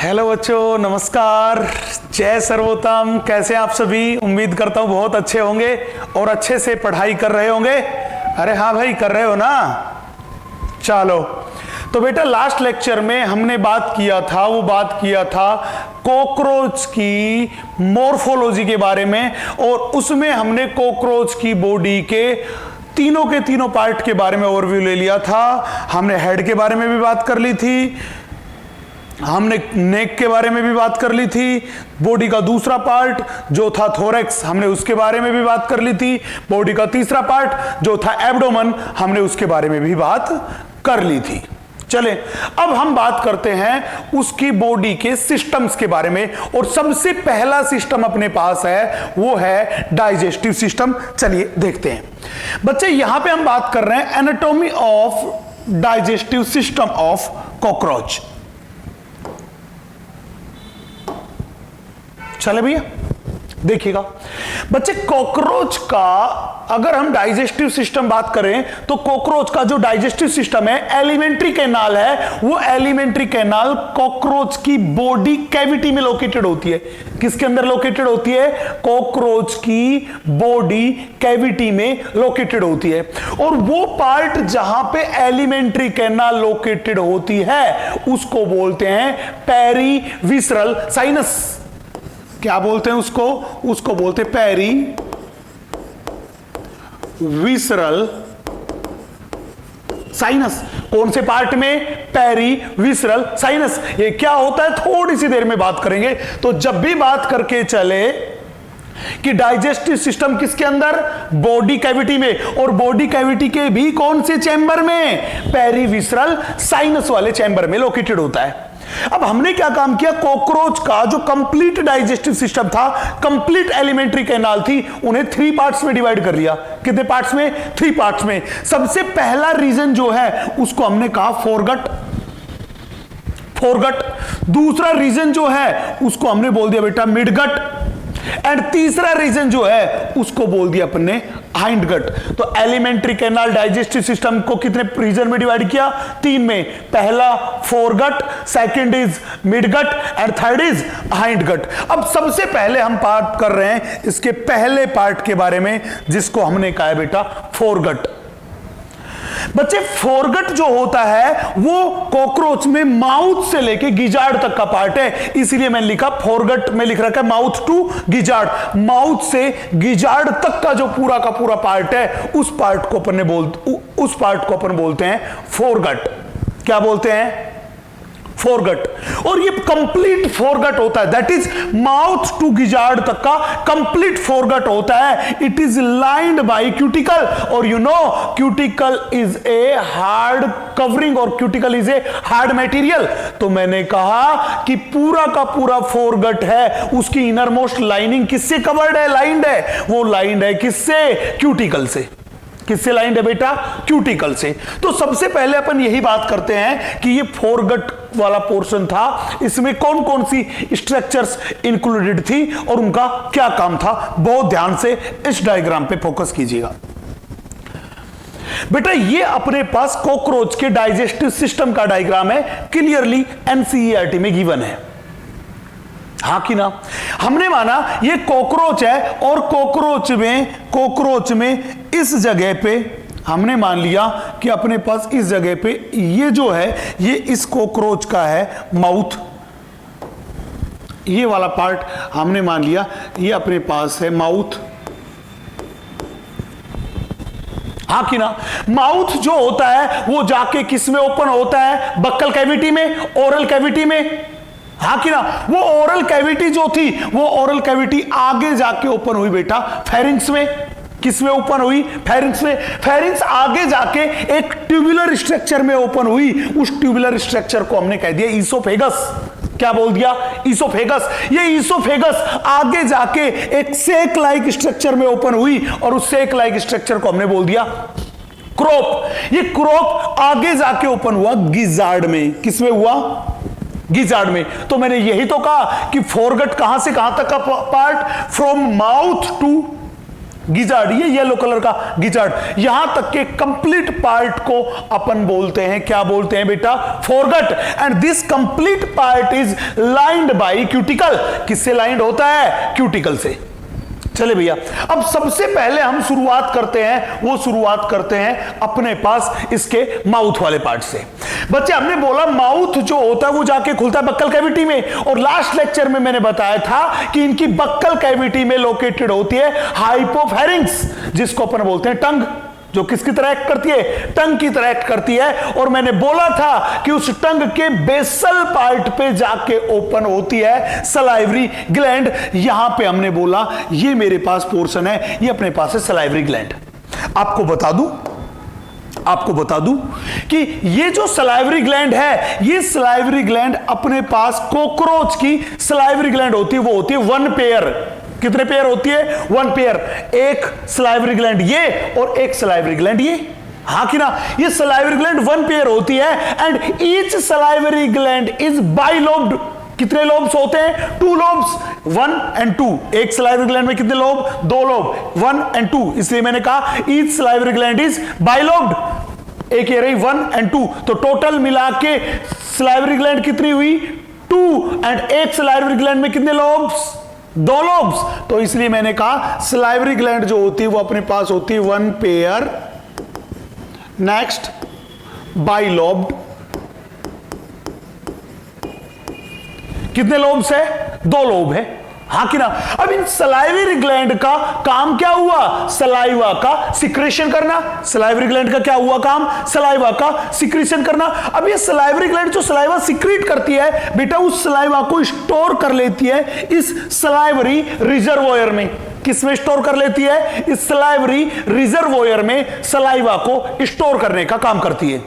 Hello बच्चों, नमस्कार, जय सर्वोत्तम। कैसे आप सभी? उम्मीद करता हूं बहुत अच्छे होंगे और अच्छे से पढ़ाई कर रहे होंगे। अरे हाँ भाई, कर रहे हो ना? चलो, तो बेटा लास्ट लेक्चर में हमने बात किया था कॉकरोच की मॉर्फोलॉजी के बारे में, और उसमें हमने कॉकरोच की बॉडी के तीनों पार्ट के बारे में ओवरव्यू ले लिया था। हमने हेड के बारे में भी बात कर ली थी, हमने नेक के बारे में भी बात कर ली थी, बॉडी का दूसरा पार्ट जो था थोरैक्स, हमने उसके बारे में भी बात कर ली थी, बॉडी का तीसरा पार्ट जो था एब्डोमेन, हमने उसके बारे में भी बात कर ली थी। चले, अब हम बात करते हैं उसकी बॉडी के सिस्टम्स के बारे में, और सबसे पहला सिस्टम अपने पास है वो है डाइजेस्टिव सिस्टम। चलिए देखते हैं बच्चे, यहां पे हम बात कर रहे हैं anatomy of digestive system of cockroach. चले भैया, देखिएगा बच्चे, कॉकरोच का अगर हम डाइजेस्टिव सिस्टम बात करें तो कॉकरोच का जो डाइजेस्टिव सिस्टम है, एलिमेंट्री कैनाल है, वो एलिमेंट्री कैनाल कॉकरोच की बॉडी कैविटी में लोकेटेड होती है। किसके अंदर लोकेटेड होती है? कॉकरोच की बॉडी कैविटी में लोकेटेड होती है। और वो पार्ट जहां पे एलिमेंट्री कैनाल लोकेटेड होती है उसको बोलते हैं पेरीविसरल साइनस। क्या बोलते हैं उसको? उसको बोलते हैं पेरी विसरल साइनस। कौन से पार्ट में? Perivisceral sinus. ये क्या होता है थोड़ी सी देर में बात करेंगे। तो जब भी बात करके चले कि डाइजेस्टिव सिस्टम किसके अंदर? बॉडी कैविटी में, और बॉडी कैविटी के भी कौन से चैम्बर में? पेरी विसरल साइनस वाले चैम्बर में लोकेटेड होता है। अब हमने क्या काम किया? कॉकरोच का जो कंप्लीट डाइजेस्टिव सिस्टम था, कंप्लीट एलिमेंट्री कैनाल थी, उन्हें 3 पार्ट्स में डिवाइड कर लिया। कितने पार्ट्स में? 3 पार्ट्स में। सबसे पहला रीजन जो है उसको हमने कहा फोरगट। दूसरा रीजन जो है उसको हमने बोल दिया बेटा मिडगट, एंड तीसरा रीजन जो है उसको बोल दिया अपने हाइंडगट। तो एलिमेंट्री कैनाल डाइजेस्टिव सिस्टम को कितने रीजन में डिवाइड किया? 3 में। पहला foregut, second is midgut, and third is hindgut. अब सबसे पहले हम बात कर रहे हैं इसके पहले पार्ट के बारे में, जिसको हमने कहा है बेटा फोरगट। बच्चे, फोरगट जो होता है वो कॉकरोच में माउथ से लेके गिजार्ड तक का पार्ट है, इसीलिए मैंने लिखा फोरगट में लिख रखा है माउथ टू गिजार्ड। माउथ से गिजार्ड तक का जो पूरा का पूरा पार्ट है उस पार्ट को अपन बोलते हैं फोरगट। क्या बोलते हैं? फोरगट। और ये कंप्लीट फोरगट होता है, that is mouth to gizzard तक का कंप्लीट फोरगट होता है। It is lined by cuticle, और you know cuticle is a hard covering, और cuticle is a hard material. तो मैंने कहा कि पूरा का पूरा फोरगट है, उसकी इनर मोस्ट लाइनिंग किससे कवर्ड है? लाइंड है। वो लाइंड है किससे? क्यूटिकल से। किससे लाइंड है बेटा? क्यूटिकल से। तो सबसे पहले अपन यही बात करते हैं कि ये फोरगट वाला पोर्शन था, इसमें कौन कौन सी स्ट्रक्चर्स इंक्लूडेड थी और उनका क्या काम था। बहुत ध्यान से इस डायग्राम पे फोकस कीजिएगा बेटा। ये अपने पास कॉकरोच के डाइजेस्टिव सिस्टम का डायग्राम है, क्लियरली एनसीईआरटी में गिवन है, हाँ कि ना? हमने माना ये कॉकरोच है, और कॉकरोच में इस जगह पे हमने मान लिया कि अपने पास इस जगह पे ये जो है ये इस कॉकरोच का है माउथ। ये वाला पार्ट हमने मान लिया ये अपने पास है माउथ, हाँ कि ना? माउथ जो होता है वो जाके किस में ओपन होता है? बक्कल कैविटी में, ओरल कैविटी में, हाँ कि ना? वो ओरल कैविटी जो थी वो ओरल कैविटी आगे जाके ओपन हुई बेटा फेरिंक्स में। किस में ओपन हुई? फेरिंक्स में। फेरिंक्स आगे जाके एक ट्यूबुलर स्ट्रक्चर में ओपन हुई, उस ट्यूबुलर स्ट्रक्चर को हमने कह दिया ईसोफेगस। क्या बोल दिया? ईसोफेगस। ये ईसोफेगस आगे जाके एक सेक लाइक स्ट्रक्चर में ओपन हुई, और उस सेक लाइक स्ट्रक्चर को हमने बोल दिया क्रोप। ये क्रोप आगे जाके ओपन हुआ गिजार्ड में। किस में हुआ? गिजार्ड में। तो मैंने यही तो कहा कि फोरगट कहां से कहां तक का part? From mouth to gizzard, ये येलो कलर का गिजार्ड, यहां तक के कंप्लीट पार्ट को अपन बोलते हैं, क्या बोलते हैं बेटा, foregut. And this complete part is lined by cuticle. किससे लाइंड होता है? क्यूटिकल से। चले भैया, अब सबसे पहले हम शुरुआत करते हैं, वो शुरुआत करते हैं अपने पास इसके माउथ वाले पार्ट से। बच्चे, हमने बोला माउथ जो होता है वो जाके खुलता है बक्कल कैविटी में, और लास्ट लेक्चर में मैंने बताया था कि इनकी बक्कल कैविटी में लोकेटेड होती है हाइपोफेरिंक्स, जिसको अपन बोलते हैं टंग, जो किसकी तरह एक्ट करती है? टंग की तरह एक्ट करती है। और मैंने बोला था कि उस टंग के बेसल पार्ट पे जाके ओपन होती है सलाइवरी ग्लैंड। यहां पे हमने बोला ये मेरे पास पोर्शन है, ये अपने पास है सलाइवरी ग्लैंड। आपको बता दूं कि ये जो सलाइवरी ग्लैंड है, ये सलाइवरी ग्लैंड अपने पास कॉकरोच की सलाइवरी ग्लैंड होती है, वो होती है 1 पेयर। कितने पेयर होती है? 1 पेयर। एक सलाइवरी ग्लैंड ये और एक सलाइवरी ग्लैंड ये, हाँ कि ना? ये सलाइवरी ग्लैंड 1 पेयर होती है and each salivary gland is bilobed. कितने लोब्स होते हैं? 2 लोब्स, 1 and 2। एक सलाइवरी ग्लैंड में कितने लोब? 2 lobe, 1 and 2। इसलिए मैंने कहा each salivary gland is bilobed. एक ये रही 1 and 2, तो टोटल मिला के सलाइवरी ग्लैंड कितनी हुई? 2। एंड एक सलाइवरी ग्लैंड में कितने लोब्स? 2 लोब्स। तो इसलिए मैंने कहा सलाइवरी ग्लैंड जो होती है वो अपने पास होती है 1 पेयर। Next, bilobed. कितने लोब्स है? 2 लोब है, हाँ कि ना? अब इन सलाइवरी ग्लैंड का काम क्या हुआ? सलाइवा का सिक्रेशन करना। सलाइवरी ग्लैंड का क्या हुआ काम? सलाइवा का सिक्रेशन करना। अब ये सलाइवरी ग्लैंड जो सलाइवा सिक्रीट करती है बेटा, उस सलाइवा को स्टोर कर लेती है इस सलाइवरी रिजर्वोयर में। किसमें स्टोर कर लेती है? इस सलाइवरी रिजर्वोयर में सलाइवा को स्टोर करने का काम करती है।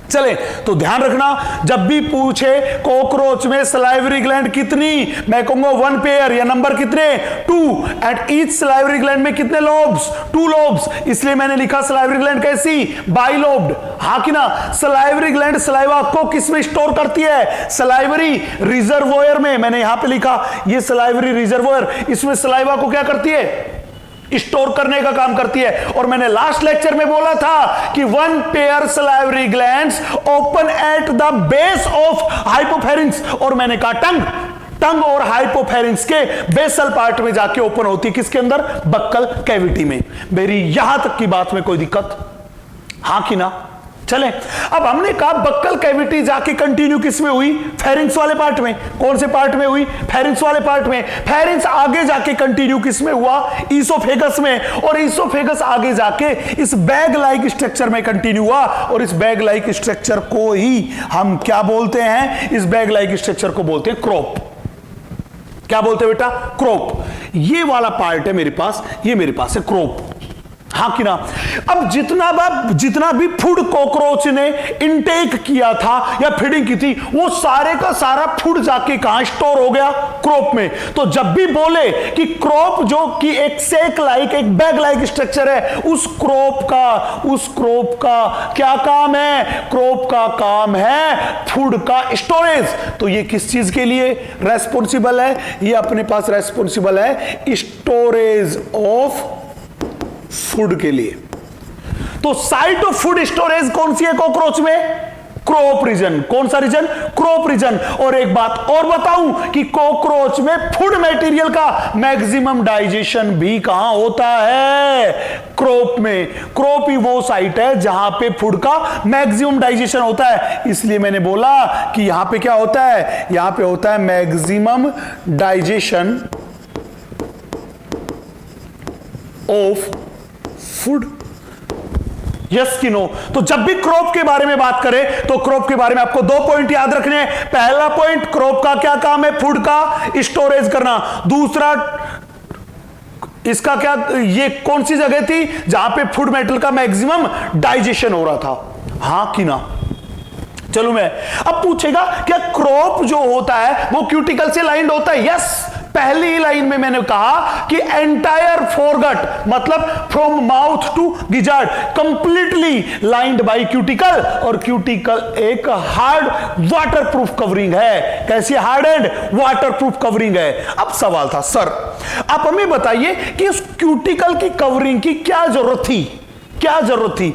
चले, तो ध्यान रखना, जब भी पूछे कॉकरोच में सलाइवरी ग्लैंड कितनी, मैं कहूंगा 1 पेयर, या नंबर कितने? 2। एंड ईच सलाइवरी ग्लैंड में कितने लोब्स? 2 लोब्स। इसलिए मैंने लिखा सलाइवरी ग्लैंड कैसी? बाइलोब्ड, हाँ कि ना? सलाइवरी ग्लैंड सलाइवा को किसमें स्टोर करती है? सलाइवरी रिजर्वोयर में। मैंने यहां पे लिखा ये सलाइवरी रिजर्वोयर, इसमें सलाइवा को क्या करती है? स्टोर करने का काम करती है। और मैंने लास्ट लेक्चर में बोला था कि 1 pair salivary glands open at the base of हाइपोफेरिंक्स, और मैंने कहा टंग और हाइपोफेरिंक्स के बेसल पार्ट में जाके ओपन होती है। किसके अंदर? बक्कल कैविटी में। मेरी यहां तक की बात में कोई दिक्कत, हाँ कि ना? चलें, अब हमने कहा बक्कल कैविटी जाके कंटिन्यू किसमें हुई? फेरिंक्स वाले पार्ट में। कौन से पार्ट में हुई? फेरिंक्स वाले पार्ट में। फेरिंक्स आगे जाके कंटिन्यू किसमें हुआ? ईसोफेगस में। और ईसोफेगस आगे जाके इस बैग लाइक स्ट्रक्चर में कंटिन्यू हुआ, और इस बैग लाइक स्ट्रक्चर को ही हम क्या बोलते हैं? इस बैग लाइक स्ट्रक्चर को बोलते हैं क्रोप। क्या बोलते हैं बेटा? क्रोप। ये वाला पार्ट है मेरे पास, ये मेरे पास है क्रोप, हाँ कि ना? अब जितना भी फूड कॉकरोच ने इनटेक किया था या फीडिंग की थी, वो सारे का सारा फूड जाके कहां स्टोर हो गया? क्रोप में। तो जब भी बोले कि क्रोप जो कि एक सेक लाइक, एक बैग लाइक स्ट्रक्चर है, उस क्रोप का क्या काम है? क्रोप का काम है फूड का स्टोरेज। तो ये किस चीज के लिए रेस्पॉन्सिबल है? ये अपने पास रेस्पॉन्सिबल है स्टोरेज ऑफ फूड के लिए। तो साइट ऑफ फूड स्टोरेज कौन सी है कॉकरोच में? Crop region. कौन सा रीजन? Crop reason. और एक बात और बताऊं कि कॉकरोच में फूड मटेरियल का मैक्सिमम डाइजेशन भी कहां होता है? क्रोप में। क्रोप ही वो साइट है जहां पे फूड का मैक्सिमम डाइजेशन होता है। इसलिए मैंने बोला कि यहां पे क्या होता है? यहां पे होता है maximum digestion of food. Yes कि नो? तो जब भी क्रोप के बारे में बात करें तो क्रोप के बारे में आपको 2 पॉइंट याद रखने हैं। पहला पॉइंट, क्रोप का क्या काम है? फूड का स्टोरेज करना। दूसरा, इसका क्या, ये कौन सी जगह थी जहां पे फूड मेटेरियल का मैक्सिमम डाइजेशन हो रहा था, हाँ कि ना? चलो, मैं अब पूछेगा क्या क्रोप जो होता है वो क्यूटिकल से लाइंड होता है? यस, पहली लाइन में मैंने कहा कि एंटायर फोरगट मतलब from mouth to gizzard completely lined by cuticle, और क्यूटिकल एक हार्ड वाटरप्रूफ कवरिंग है। कैसी हार्ड एंड वाटरप्रूफ कवरिंग है। अब सवाल था, सर आप हमें बताइए कि उस क्यूटिकल की कवरिंग की क्या जरूरत थी, क्या जरूरत थी?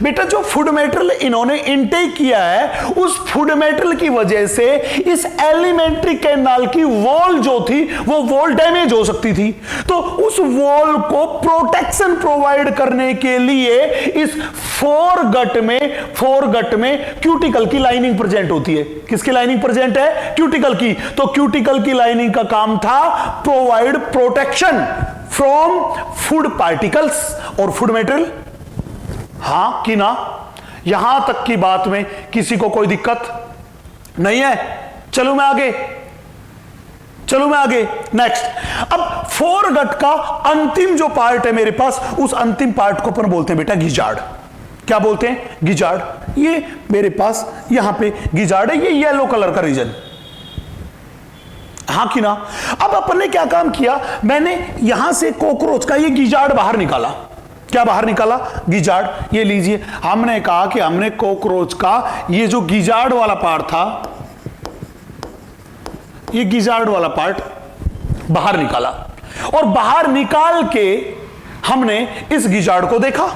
बेटा जो फूड मेटेरियल इन्होंने इनटेक किया है, उस फूड मेटेरियल की वजह से इस एलिमेंट्री कैनाल की वॉल जो थी वो वॉल डैमेज हो सकती थी। तो उस वॉल को प्रोटेक्शन प्रोवाइड करने के लिए इस फोरगट में क्यूटिकल की लाइनिंग प्रेजेंट होती है। किसकी लाइनिंग प्रेजेंट है? क्यूटिकल की। तो क्यूटिकल की लाइनिंग का काम था provide protection from food particles और फूड मेटेरियल। हां कि ना? यहां तक की बात में किसी को कोई दिक्कत नहीं है? चलो मैं आगे नेक्स्ट। अब फोरगट का अंतिम जो पार्ट है मेरे पास, उस अंतिम पार्ट को अपन बोलते हैं बेटा गिजार्ड। क्या बोलते हैं? गिजार्ड। ये मेरे पास यहां पे गिजार्ड है, ये येलो कलर का रीजन। हां कि ना? अब अपन ने क्या काम किया, मैंने यहां से कॉकरोच का ये गिजार्ड बाहर निकाला। क्या बाहर निकाला? गिजार्ड। ये लीजिए, हमने कहा कि हमने कॉकरोच का ये जो गिजार्ड वाला पार्ट था, ये गिजार्ड वाला पार्ट बाहर निकाला, और बाहर निकाल के हमने इस गिजार्ड को देखा।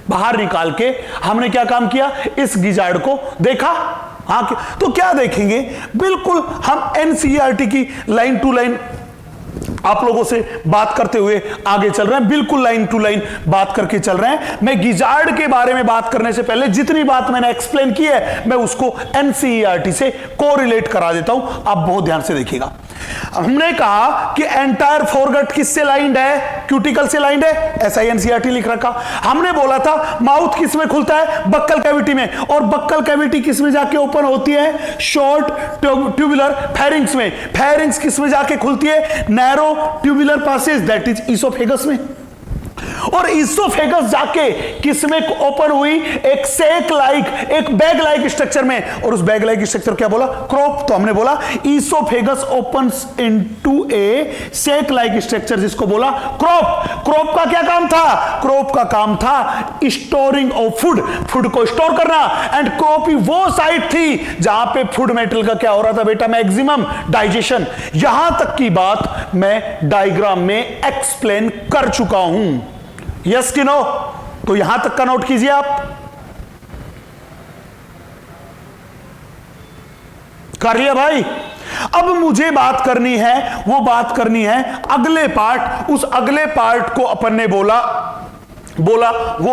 बाहर निकाल के हमने क्या काम किया? इस गिजार्ड को देखा। हाँ, तो क्या देखेंगे? बिल्कुल हम एनसीईआरटी की लाइन टू लाइन आप लोगों से बात करते हुए आगे चल रहे हैं, बिल्कुल लाइन टू लाइन बात करके चल रहे हैं। मैं गिजार्ड के बारे में बात करने से पहले जितनी बात मैंने एक्सप्लेन की है, मैं उसको एनसीईआरटी से कोरिलेट करा देता हूं। आप बहुत ध्यान से देखिएगा। हमने कहा कि एंटायर फोरगट किससे लाइंड है? क्यूटिकल से लाइंड है, ऐसा ही एनसीईआरटी लिख रखा। हमने बोला था माउथ किस में खुलता है? बक्कल कैविटी में, और बक्कल कैविटी किस में जाके ओपन होती है? शॉर्ट ट्यूबुलर फेरिंग्स में। फेरिंग्स किस में जाके खुलती है? Narrow tubular passage, that is oesophagus में। और इसोफेगस जाके किसमें ओपन हुई? एक सेक लाइक, एक बैग लाइक स्ट्रक्चर में। और उस बैग लाइक स्ट्रक्चर क्या बोला? क्रोप। तो हमने बोला इसोफेगस ओपन्स इनटू ए सेक लाइक स्ट्रक्चर, जिसको बोला क्रोप। क्रोप का क्या काम था? क्रोप का काम था स्टोरिंग ऑफ फूड, फूड को स्टोर करना। एंड क्रोप ही वो साइट थी जहां पे फूड मेटेरियल का क्या हो रहा था बेटा? Maximum digestion. यहां तक की बात मैं डायग्राम में एक्सप्लेन कर चुका हूं। यस कि नो? तो यहां तक का नोट कीजिए आप। कर लिया भाई? अब मुझे बात करनी है, वो बात करनी है अगले पार्ट। उस अगले पार्ट को अपन ने वो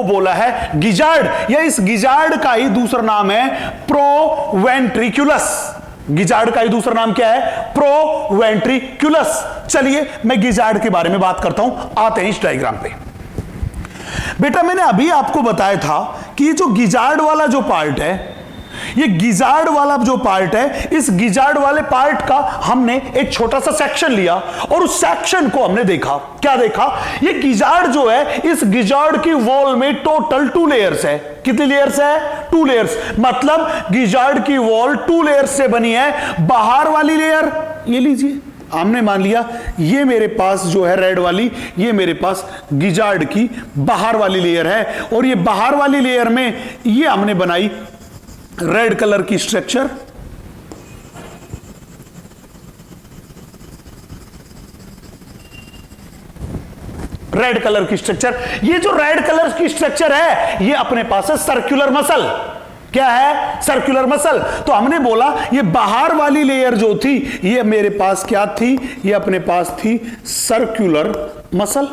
बोला है गिजार्ड, या इस गिजार्ड का ही दूसरा नाम है प्रोवेंट्रिकुलस। गिजार्ड का ही दूसरा नाम क्या है? प्रोवेंट्रिकुलस। चलिए मैं गिजार्ड के बारे में बात करता हूं। आते हैं इस डायग्राम पे। बेटा मैंने अभी आपको बताया था कि ये जो गिजार्ड वाला जो पार्ट है, ये गिजार्ड वाला जो पार्ट है, इस गिजार्ड वाले पार्ट का हमने एक छोटा सा सेक्शन लिया, और उस सेक्शन को हमने देखा। क्या देखा? ये गिजार्ड जो है, इस गिजार्ड की वॉल में टोटल 2 लेयर्स है। कितनी लेयर्स है? 2 लेयर्स। मतलब गिजार्ड की वॉल 2 लेयर्स से बनी है। बाहर वाली लेयर ये लीजिए, हमने मान लिया ये मेरे पास जो है रेड वाली, ये मेरे पास गिजार्ड की बाहर वाली लेयर है, और ये बाहर वाली लेयर में ये हमने बनाई रेड कलर की स्ट्रक्चर। रेड कलर की स्ट्रक्चर, ये जो रेड कलर की स्ट्रक्चर है, ये अपने पास है सर्कुलर मसल। क्या है? Circular muscle. तो हमने बोला ये बाहर वाली लेयर जो थी, ये मेरे पास क्या थी? ये अपने पास थी सर्कुलर मसल।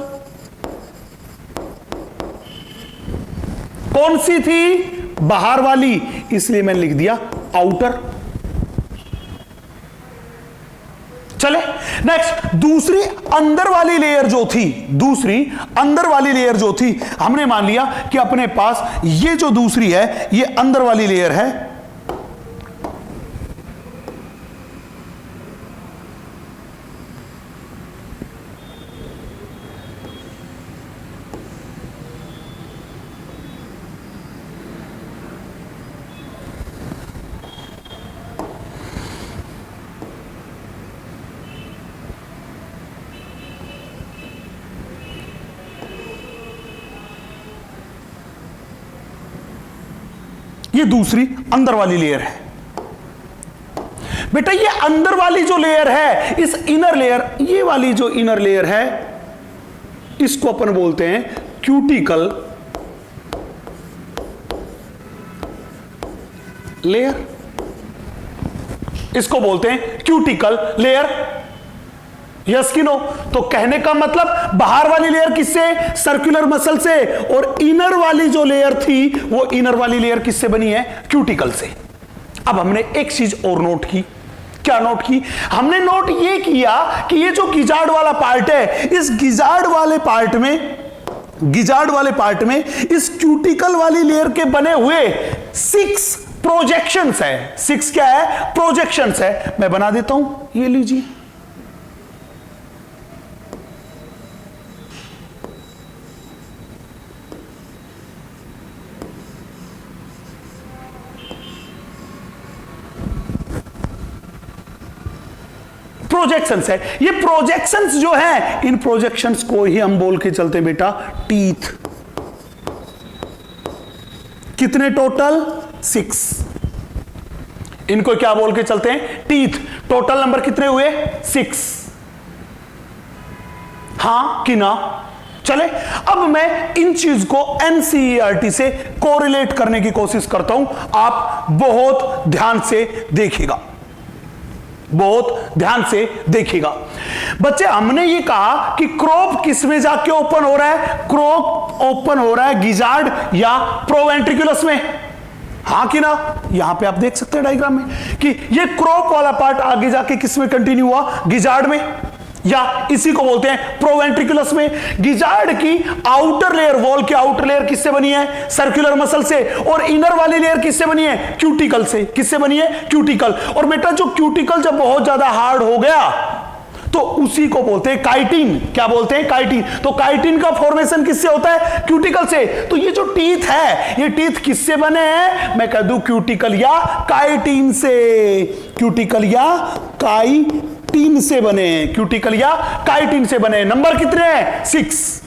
कौन सी थी? बाहर वाली, इसलिए मैंने लिख दिया आउटर। चले नेक्स्ट। दूसरी अंदर वाली लेयर जो थी, हमने मान लिया कि अपने पास ये जो दूसरी है, ये अंदर वाली लेयर है। ये दूसरी अंदर वाली लेयर है। बेटा ये अंदर वाली जो लेयर है, इस इनर लेयर, ये वाली जो इनर लेयर है, इसको अपन बोलते हैं क्यूटिकल लेयर। इसको बोलते हैं क्यूटिकल लेयर। यस कि नो? तो कहने का मतलब बाहर वाली लेयर किससे? सर्कुलर मसल से। और इनर वाली जो लेयर थी, वो इनर वाली लेयर किससे बनी है? क्यूटिकल से। अब हमने एक चीज और नोट की। क्या नोट की? हमने नोट ये किया कि ये जो गिजार्ड वाला पार्ट है, इस गिजार्ड वाले पार्ट में इस क्यूटिकल वाली लेयर के बने हुए 6 प्रोजेक्शंस है। 6 क्या है? प्रोजेक्शंस है। मैं बना देता हूं, ये लीजिए। प्रोजेक्शंस है। ये प्रोजेक्शंस जो है, इन प्रोजेक्शंस को ही हम बोल के चलते हैं बेटा टीथ। कितने टोटल? 6। इनको क्या बोल के चलते हैं? टीथ। टोटल नंबर कितने हुए? 6। हां कि ना? चले, अब मैं इन चीज को एनसीईआरटी से कोरिलेट करने की कोशिश करता हूं। आप बहुत ध्यान से देखिएगा, बहुत ध्यान से देखिएगा। बच्चे, हमने ये कहा कि क्रोप किस में जाके ओपन हो रहा है? क्रोप ओपन हो रहा है गिजार्ड या प्रोवेंट्रिकुलस में। हां कि ना? यहां पे आप देख सकते हैं डायग्राम में कि ये क्रोप वाला पार्ट आगे जाके किस में कंटिन्यू हुआ? गिजार्ड में, या इसी को बोलते हैं प्रोवेंट्रिकुलस में। गिजार्ड की आउटर लेयर, वॉल की आउटर लेयर किससे बनी है? सर्कुलर मसल से। और इनर वाली लेयर किससे बनी है? क्यूटिकल से। किससे बनी है? क्यूटिकल। और बेटा जो क्यूटिकल जब बहुत ज्यादा हार्ड हो गया तो उसी को बोलते हैं काइटिन। क्या बोलते हैं? काइटिन। तो काइटिन का फॉर्मेशन किससे होता है? क्यूटिकल से। तो ये जो टीथ है, ये टीथ किससे बने हैं? मैं कह दूं क्यूटिकल या काइटिन से। क्यूटिकल या काइटिन से बने हैं। क्यूटिकल या काइटिन से बने। नंबर कितने हैं? 6।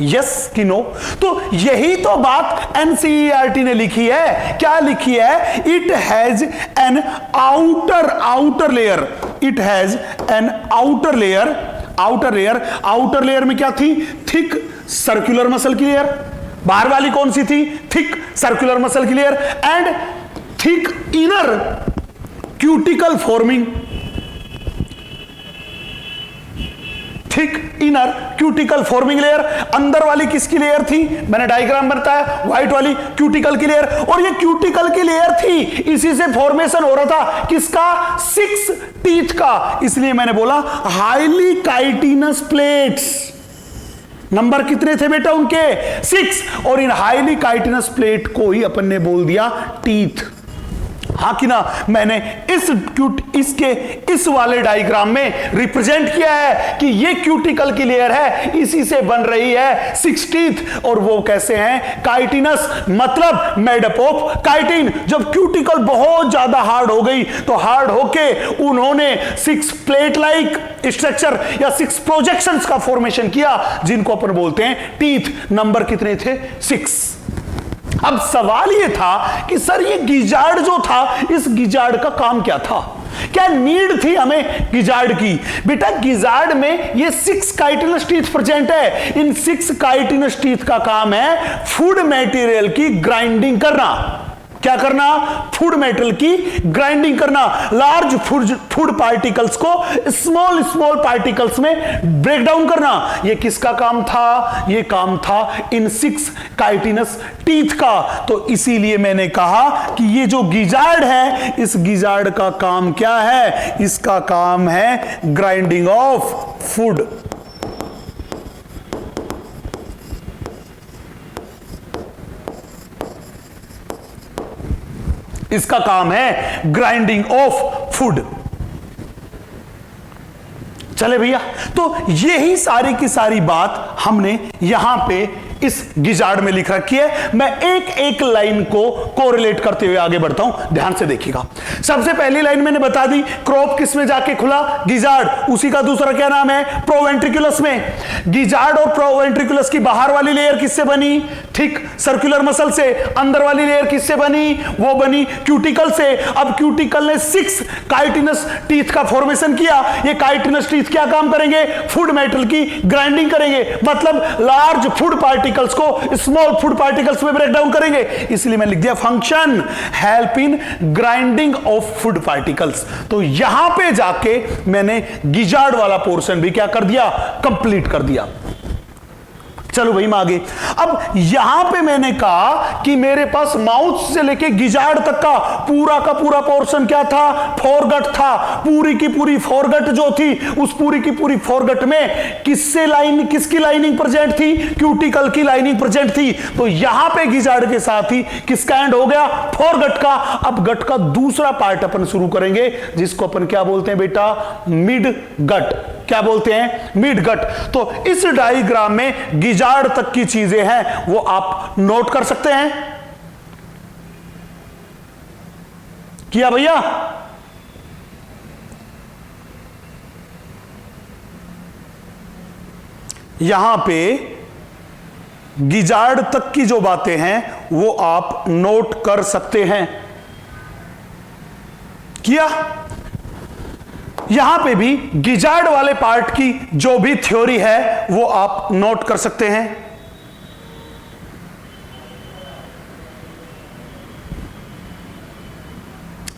यस कि नो? तो यही तो बात एनसीईआरटी ने लिखी है। क्या लिखी है? It has an outer layer. It has an outer layer. Outer layer में क्या थी? थिक सर्कुलर मसल की लेयर। बाहर वाली कौन सी थी? थिक सर्कुलर मसल की layer. And thick inner cuticle forming. Thick inner cuticle forming layer. अंदर वाली किसकी लेयर थी? मैंने डायग्राम बताया, व्हाइट वाली क्यूटिकल की लेयर। और ये क्यूटिकल की लेयर थी, इसी से फॉर्मेशन हो रहा था किसका? 6 टीथ का। इसलिए मैंने बोला हाईली काइटिनस प्लेट्स। नंबर कितने थे बेटा उनके? 6। और इन हाईली काइटिनस प्लेट को ही अपन ने बोल दिया टीथ। हाँ कि ना? मैंने इस वाले डायग्राम में रिप्रेजेंट किया है कि ये क्यूटिकल की लेयर है, इसी से बन रही है 6 टीथ। और वो कैसे हैं? काइटिनस, मतलब मेड अप ऑफ काइटिन। जब क्यूटिकल बहुत ज्यादा हार्ड हो गई तो हार्ड होके उन्होंने 6 प्लेट लाइक स्ट्रक्चर या 6 प्रोजेक्शंस का फॉर्मेशन किया, जिनको अपन बोलते हैं टीथ। नंबर कितने थे? 6। अब सवाल यह था कि सर ये गिजार्ड जो था, इस गिजार्ड का काम क्या था? क्या नीड थी हमें गिजार्ड की? बेटा गिजार्ड में ये 6 काइटिनस टीथ प्रेजेंट है। इन 6 काइटिनस टीथ का काम है फूड मटेरियल की ग्राइंडिंग करना। क्या करना? फूड मेटेरियल की ग्राइंडिंग करना। लार्ज फूड पार्टिकल्स को स्मॉल पार्टिकल्स में ब्रेक डाउन करना। ये किसका काम था? ये काम था इन 6 काइटिनस टीथ का। तो इसीलिए मैंने कहा कि ये जो गिजार्ड है, इस गिजार्ड का काम क्या है? इसका काम है ग्राइंडिंग ऑफ फूड। इसका काम है ग्राइंडिंग ऑफ फूड। चले भैया, तो यही सारी की सारी बात हमने यहां पे इस गिजार्ड में लिख रखी है। मैं एक एक लाइन को कोरिलेट करते हुए आगे बढ़ता हूं, ध्यान से देखिएगा। सबसे पहली लाइन मैंने बता दी, क्रोप किस में जाके खुला? गिजार्ड। उसी का दूसरा क्या नाम है? प्रोवेंट्रिकुलस में। गिजार्ड और प्रोवेंट्रिकुलस की बाहर वाली लेयर किससे बनी? थिक सर्कुलर मसल से। अंदर वाली लेयर किससे बनी? वो बनी क्यूटिकल से। अब क्यूटिकल ने 6 काइटिनस टीथ का फॉर्मेशन किया। ये काइटिनस टीथ क्या काम करेंगे? फूड मेटल की ग्राइंडिंग करेंगे, मतलब लार्ज फूड पार्टिकल्स को स्मॉल फूड पार्टिकल्स में ब्रेक डाउन करेंगे। इसलिए मैं लिख दिया function help in grinding of food particles. तो यहां पे जाके मैंने गिजार्ड वाला पोर्शन भी क्या कर दिया? कंप्लीट कर दिया। चलो भाई, मैं आगे। अब यहां पे मैंने कहा कि मेरे पास माउथ से लेके गिजार्ड तक का पूरा पोर्शन क्या था? फोरगट था। पूरी की पूरी फोरगट जो थी, उस पूरी की पूरी फोरगट में किसकी लाइनिंग प्रेजेंट थी? क्यूटिकल की लाइनिंग प्रेजेंट थी। तो यहां पे गिजार्ड के साथ ही किसका एंड हो गया? फोरगट का। अब गट का दूसरा पार्ट अपन शुरू करेंगे, जिसको अपन क्या बोलते हैं बेटा? Mid gut. क्या बोलते हैं? Mid gut. तो इस डायग्राम में गिजार्ड तक की चीजें हैं, वो आप नोट कर सकते हैं। किया भैया? यहां पे गिजार्ड तक की जो बातें हैं वो आप नोट कर सकते हैं। किया? यहां पे भी गिजार्ड वाले पार्ट की जो भी थ्योरी है वो आप नोट कर सकते हैं।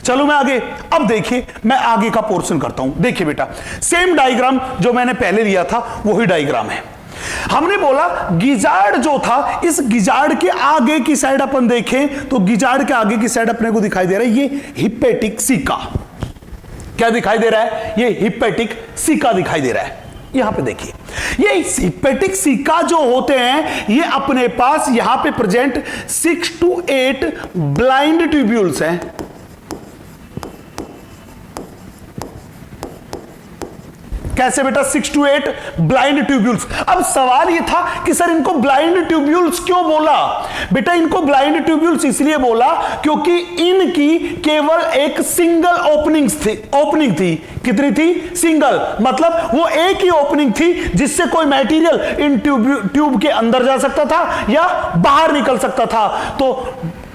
चलो मैं आगे। अब देखिए, मैं आगे का पोर्शन करता हूं। देखिए बेटा, सेम डायग्राम जो मैंने पहले लिया था वही डायग्राम है। हमने बोला गिजार्ड जो था, इस गिजार्ड के आगे की साइड अपन देखें तो गिजार्ड के आगे की साइड अपने को दिखाई दे रहा है ये हिपेटिक सिका। क्या दिखाई दे रहा है? ये हिपेटिक सिका दिखाई दे रहा है। यहां पे देखिए, ये हिपेटिक सिका जो होते हैं ये अपने पास यहां पे प्रेजेंट 6 to 8 ब्लाइंड ट्यूब्यूल्स हैं। कैसे बेटा? 6 to 8 ब्लाइंड ट्यूब्यूल्स। अब सवाल ये था कि सर इनको ब्लाइंड ट्यूब्यूल्स क्यों बोला? बेटा इनको ब्लाइंड ट्यूब्यूल्स इसलिए बोला क्योंकि इनकी केवल एक सिंगल ओपनिंग थी। कितनी थी? सिंगल। मतलब वो एक ही ओपनिंग थी जिससे कोई मटेरियल इन ट्यूब के अंदर जा सकता था या बाहर निकल सकता था। तो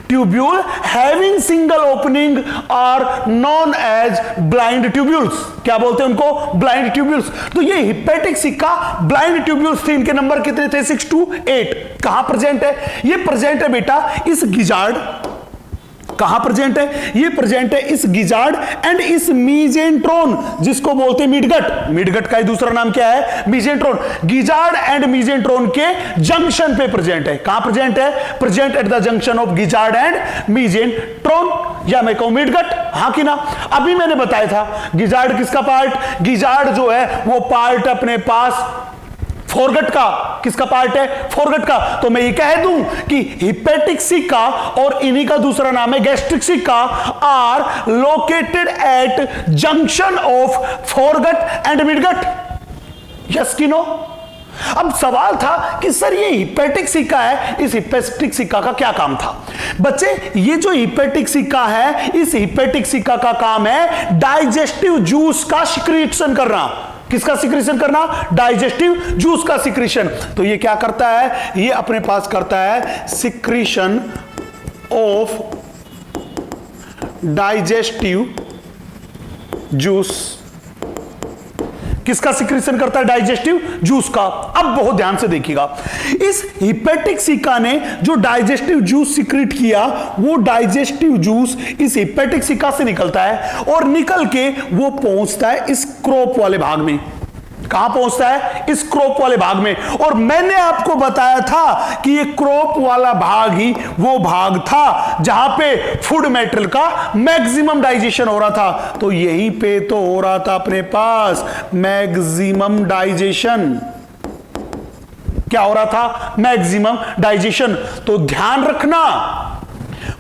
tubule having single opening are known as blind tubules. क्या बोलते हैं उनको? Blind tubules. तो ये हिपेटिक सिक्का ब्लाइंड ट्यूब्यूल्स थे। इनके नंबर कितने थे? 6 to 8। कहां प्रेजेंट है? ये प्रेजेंट है बेटा इस गिजार्ड। कहां प्रेजेंट है? ये प्रेजेंट है इस गिजार्ड एंड इस मीजेंट्रोन, जिसको बोलते हैं मिडगट। मिडगट का ही दूसरा नाम क्या है? मीजेंट्रोन। गिजार्ड एंड मीजेंट्रोन के जंक्शन पे प्रेजेंट है। कहां प्रेजेंट है? Present at the junction of gizzard and mesenteron, या मैं कहूं मिडगट। हां कि ना? अभी मैंने बताया था गिजार्ड किसका पार्ट? गिजार्ड जो है वो पार्ट अपने पास फोरगट का। किसका पार्ट है? फोरगट का। तो मैं ये कह दूं कि हिपेटिक सिक्का और इन्हीं का दूसरा नाम है gastric caeca are located at junction of foregut and midgut. Yes कि नो? अब सवाल था कि सर ये हिपेटिक सिक्का है, इस हिपेटिक सिक्का का क्या काम था? बच्चे ये जो हिपेटिक सिक्का है, इस हिपेटिक सिक्का का काम है डाइजेस्टिव जूस का सिक्रीशन करना। किसका सिक्रीशन करना? डाइजेस्टिव जूस का सिक्रीशन। तो ये क्या करता है? ये अपने पास करता है सिक्रीशन ऑफ डाइजेस्टिव जूस। किसका सिक्रीशन करता है? डाइजेस्टिव जूस का। अब बहुत ध्यान से देखिएगा, इस हिपेटिक सिक्का ने जो डाइजेस्टिव जूस सिक्रीट किया, वो डाइजेस्टिव जूस इस हिपेटिक सिक्का से निकलता है और निकल के वो पहुंचता है इस क्रोप वाले भाग में। कहां पहुंचता है? इस क्रोप वाले भाग में। और मैंने आपको बताया था कि ये क्रोप वाला भाग ही वो भाग था जहां पे फूड मेटेरियल का मैक्सिमम डाइजेशन हो रहा था। तो यहीं पे तो हो रहा था अपने पास मैक्सिमम डाइजेशन। क्या हो रहा था? Maximum digestion. तो ध्यान रखना,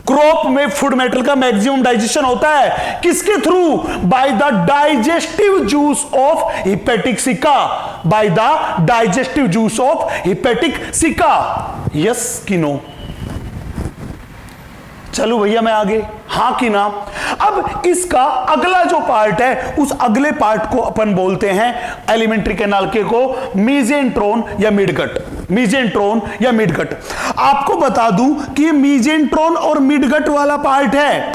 क्रोप में फूड मेटेरियल का मैक्सिमम डाइजेशन होता है किसके through? By the digestive juice of hepatic caeca. By the digestive juice of hepatic caeca. Yes कि नो? चलो भैया मैं आगे, हां कि ना। अब इसका अगला जो पार्ट है, उस अगले पार्ट को अपन बोलते हैं एलिमेंट्री कैनाल के को मीजेंट्रोन या मिडगट। मीजेंट्रोन या मिडगट। आपको बता दूं कि ये मीजेंट्रोन और मिडगट वाला पार्ट है,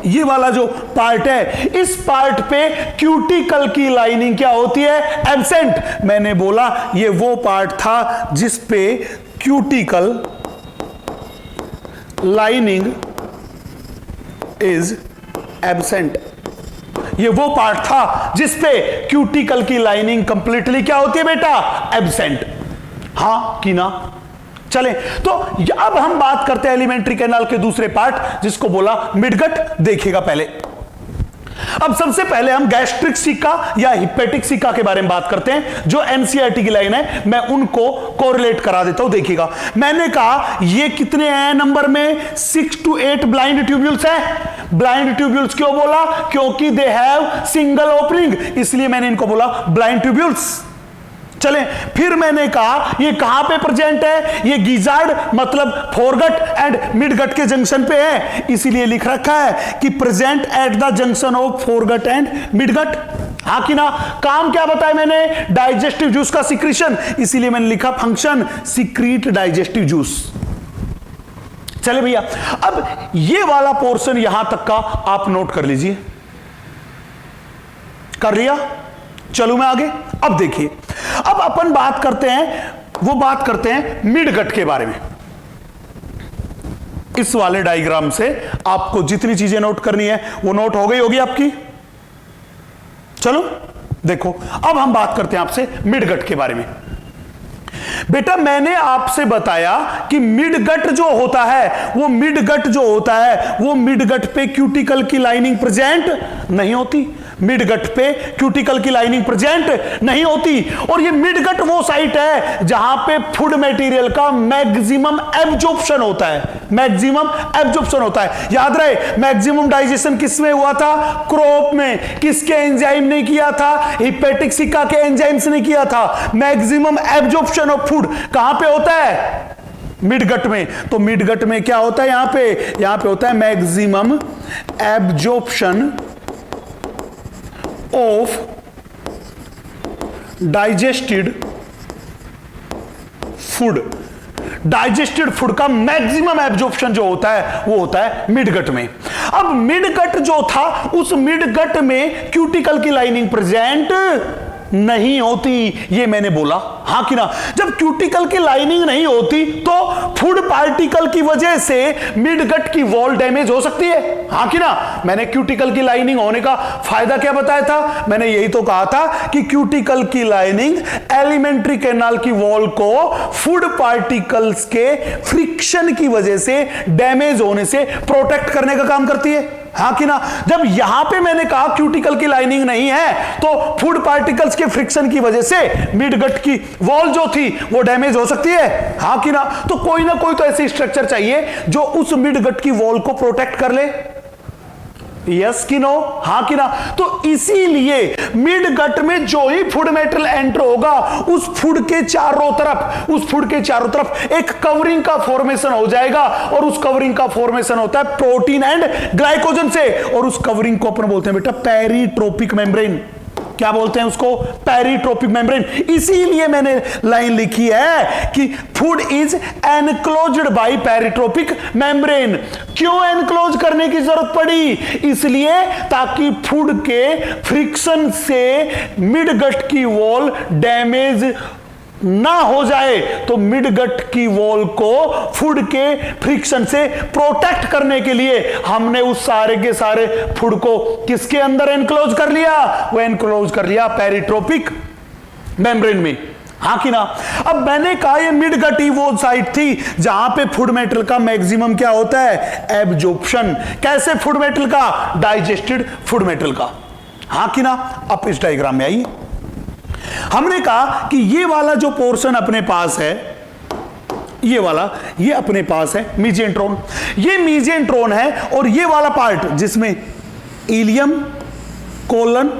ये वाला जो पार्ट है, इस पार्ट पे क्यूटिकल की लाइनिंग क्या होती है? एब्सेंट। मैंने बोला ये वो पार्ट था जिस पे क्यूटिकल लाइनिंग इज एब्सेंट। ये वो पार्ट था जिस पे क्यूटिकल की लाइनिंग कंप्लीटली क्या होती है बेटा? एब्सेंट। हां कि ना? चलें, तो अब हम बात करते हैं एलिमेंट्री कैनाल के दूसरे पार्ट जिसको बोला मिडगट। देखिएगा पहले, अब सबसे पहले हम गैस्ट्रिक सिका या हिपेटिक सिका के बारे में बात करते हैं। जो एनसीईआरटी की लाइन है मैं उनको कोरिलेट करा देता हूं। देखिएगा, मैंने कहा ये कितने हैं नंबर में? 6 to 8 ब्लाइंड ट्यूब्यूल्स है। ब्लाइंड ट्यूब्यूल्स क्यों बोला? क्योंकि दे हैव सिंगल ओपनिंग, इसलिए मैंने इनको बोला ब्लाइंड ट्यूब्यूल्स। चलें, फिर मैंने कहा ये कहां पे प्रेजेंट है? ये गिजार्ड मतलब फोरगट एंड मिडगट के जंक्शन पे है, इसीलिए लिख रखा है कि present at the junction of foregut and midgut. हाँ कि ना? काम क्या बताया मैंने? डाइजेस्टिव जूस का सिक्रीशन, इसीलिए मैंने लिखा फंक्शन सिक्रीट डाइजेस्टिव जूस। चले भैया, अब ये वाला पोर्शन यहां तक का आप नोट कर लीजिए। कर लिया? चलो मैं आगे। अब देखिए, अब अपन बात करते हैं, वो बात करते हैं मिडगट के बारे में। इस वाले डायग्राम से आपको जितनी चीजें नोट करनी है वो नोट हो गई होगी आपकी। चलो देखो, अब हम बात करते हैं आपसे मिडगट के बारे में। बेटा मैंने आपसे बताया कि मिडगट जो होता है, वो मिडगट जो होता है वो मिडगट पे क्यूटिकल की लाइनिंग प्रेजेंट नहीं होती। मिडगट पे क्यूटिकल की लाइनिंग प्रेजेंट नहीं होती, और ये मिडगट वो साइट है जहां पे फूड मटेरियल का मैक्सिमम एब्जॉर्प्शन होता है। मैक्सिमम एब्जॉर्प्शन होता है। याद रहे, मैक्सिमम डाइजेशन किसमें हुआ था? क्रोप में। किसके एंजाइम ने किया था? हिपेटिक सिका के एंजाइम्स ने किया था। मैक्सिमम एब्जॉर्प्शन ऑफ फूड कहां पे होता है? मिडगट में। तो मिडगट में क्या होता है? यहां पे होता है maximum absorption of digested food. Digested food का मैक्सिमम एब्जॉर्प्शन जो होता है वो होता है मिडगट में। अब मिडगट जो था, उस मिडगट में क्यूटिकल की लाइनिंग प्रेजेंट नहीं होती, ये मैंने बोला। हाँ कि ना? जब क्यूटिकल की लाइनिंग नहीं होती तो फूड पार्टिकल की वजह से मिडगट की वॉल डैमेज हो सकती है। हाँ कि ना? मैंने क्यूटिकल की लाइनिंग होने का फायदा क्या बताया था? मैंने यही तो कहा था कि क्यूटिकल की लाइनिंग एलिमेंट्री कैनाल की वॉल को फूड पार्टिकल्स के फ्रिक्शन की वजह से डैमेज होने से प्रोटेक्ट करने का काम करती है। हाँ कि ना? जब यहां पे मैंने कहा क्यूटिकल की लाइनिंग नहीं है तो फूड पार्टिकल्स के फ्रिक्शन की वजह से मिडगट की वॉल जो थी वो डैमेज हो सकती है। हाँ कि ना? तो कोई ना कोई तो ऐसी स्ट्रक्चर चाहिए जो उस मिडगट की वॉल को प्रोटेक्ट कर ले। यस कि नो? हाँ कि ना? तो इसीलिए मिडगट में जो ही फूड मेटेरियल एंटर होगा उस फूड के चारों तरफ एक कवरिंग का फॉर्मेशन हो जाएगा, और उस कवरिंग का फॉर्मेशन होता है प्रोटीन एंड ग्लाइकोजन से, और उस कवरिंग को अपन बोलते हैं बेटा पेरिट्रोपिक मेम्ब्रेन। क्या बोलते हैं उसको? Peritrophic membrane. इसीलिए मैंने लाइन लिखी है कि food is enclosed by peritrophic membrane. क्यों एनक्लोज करने की जरूरत पड़ी? इसलिए ताकि फूड के फ्रिक्शन से मिडगट की वॉल डैमेज ना हो जाए। तो मिडगट की वॉल को फूड के फ्रिक्शन से प्रोटेक्ट करने के लिए हमने उस सारे के सारे फूड को किसके अंदर एनक्लोज कर लिया? वो एनक्लोज कर लिया पेरिट्रोपिक मेम्ब्रेन में। हाँ कि ना? अब मैंने कहा ये मिडगट ही वो साइट थी जहां पे फूड मेटेरियल का मैक्सिमम क्या होता है? एब्जॉर्प्शन। कैसे फूड मेटेरियल का? डाइजेस्टेड फूड मेटेरियल का। हाँ कि ना? अब इस डायग्राम में आइए, हमने कहा कि ये वाला जो पोर्शन अपने पास है, ये वाला, ये अपने पास है मीजेंट्रोन। ये मीजेंट्रोन है, और ये वाला पार्ट जिसमें इलियम, कोलन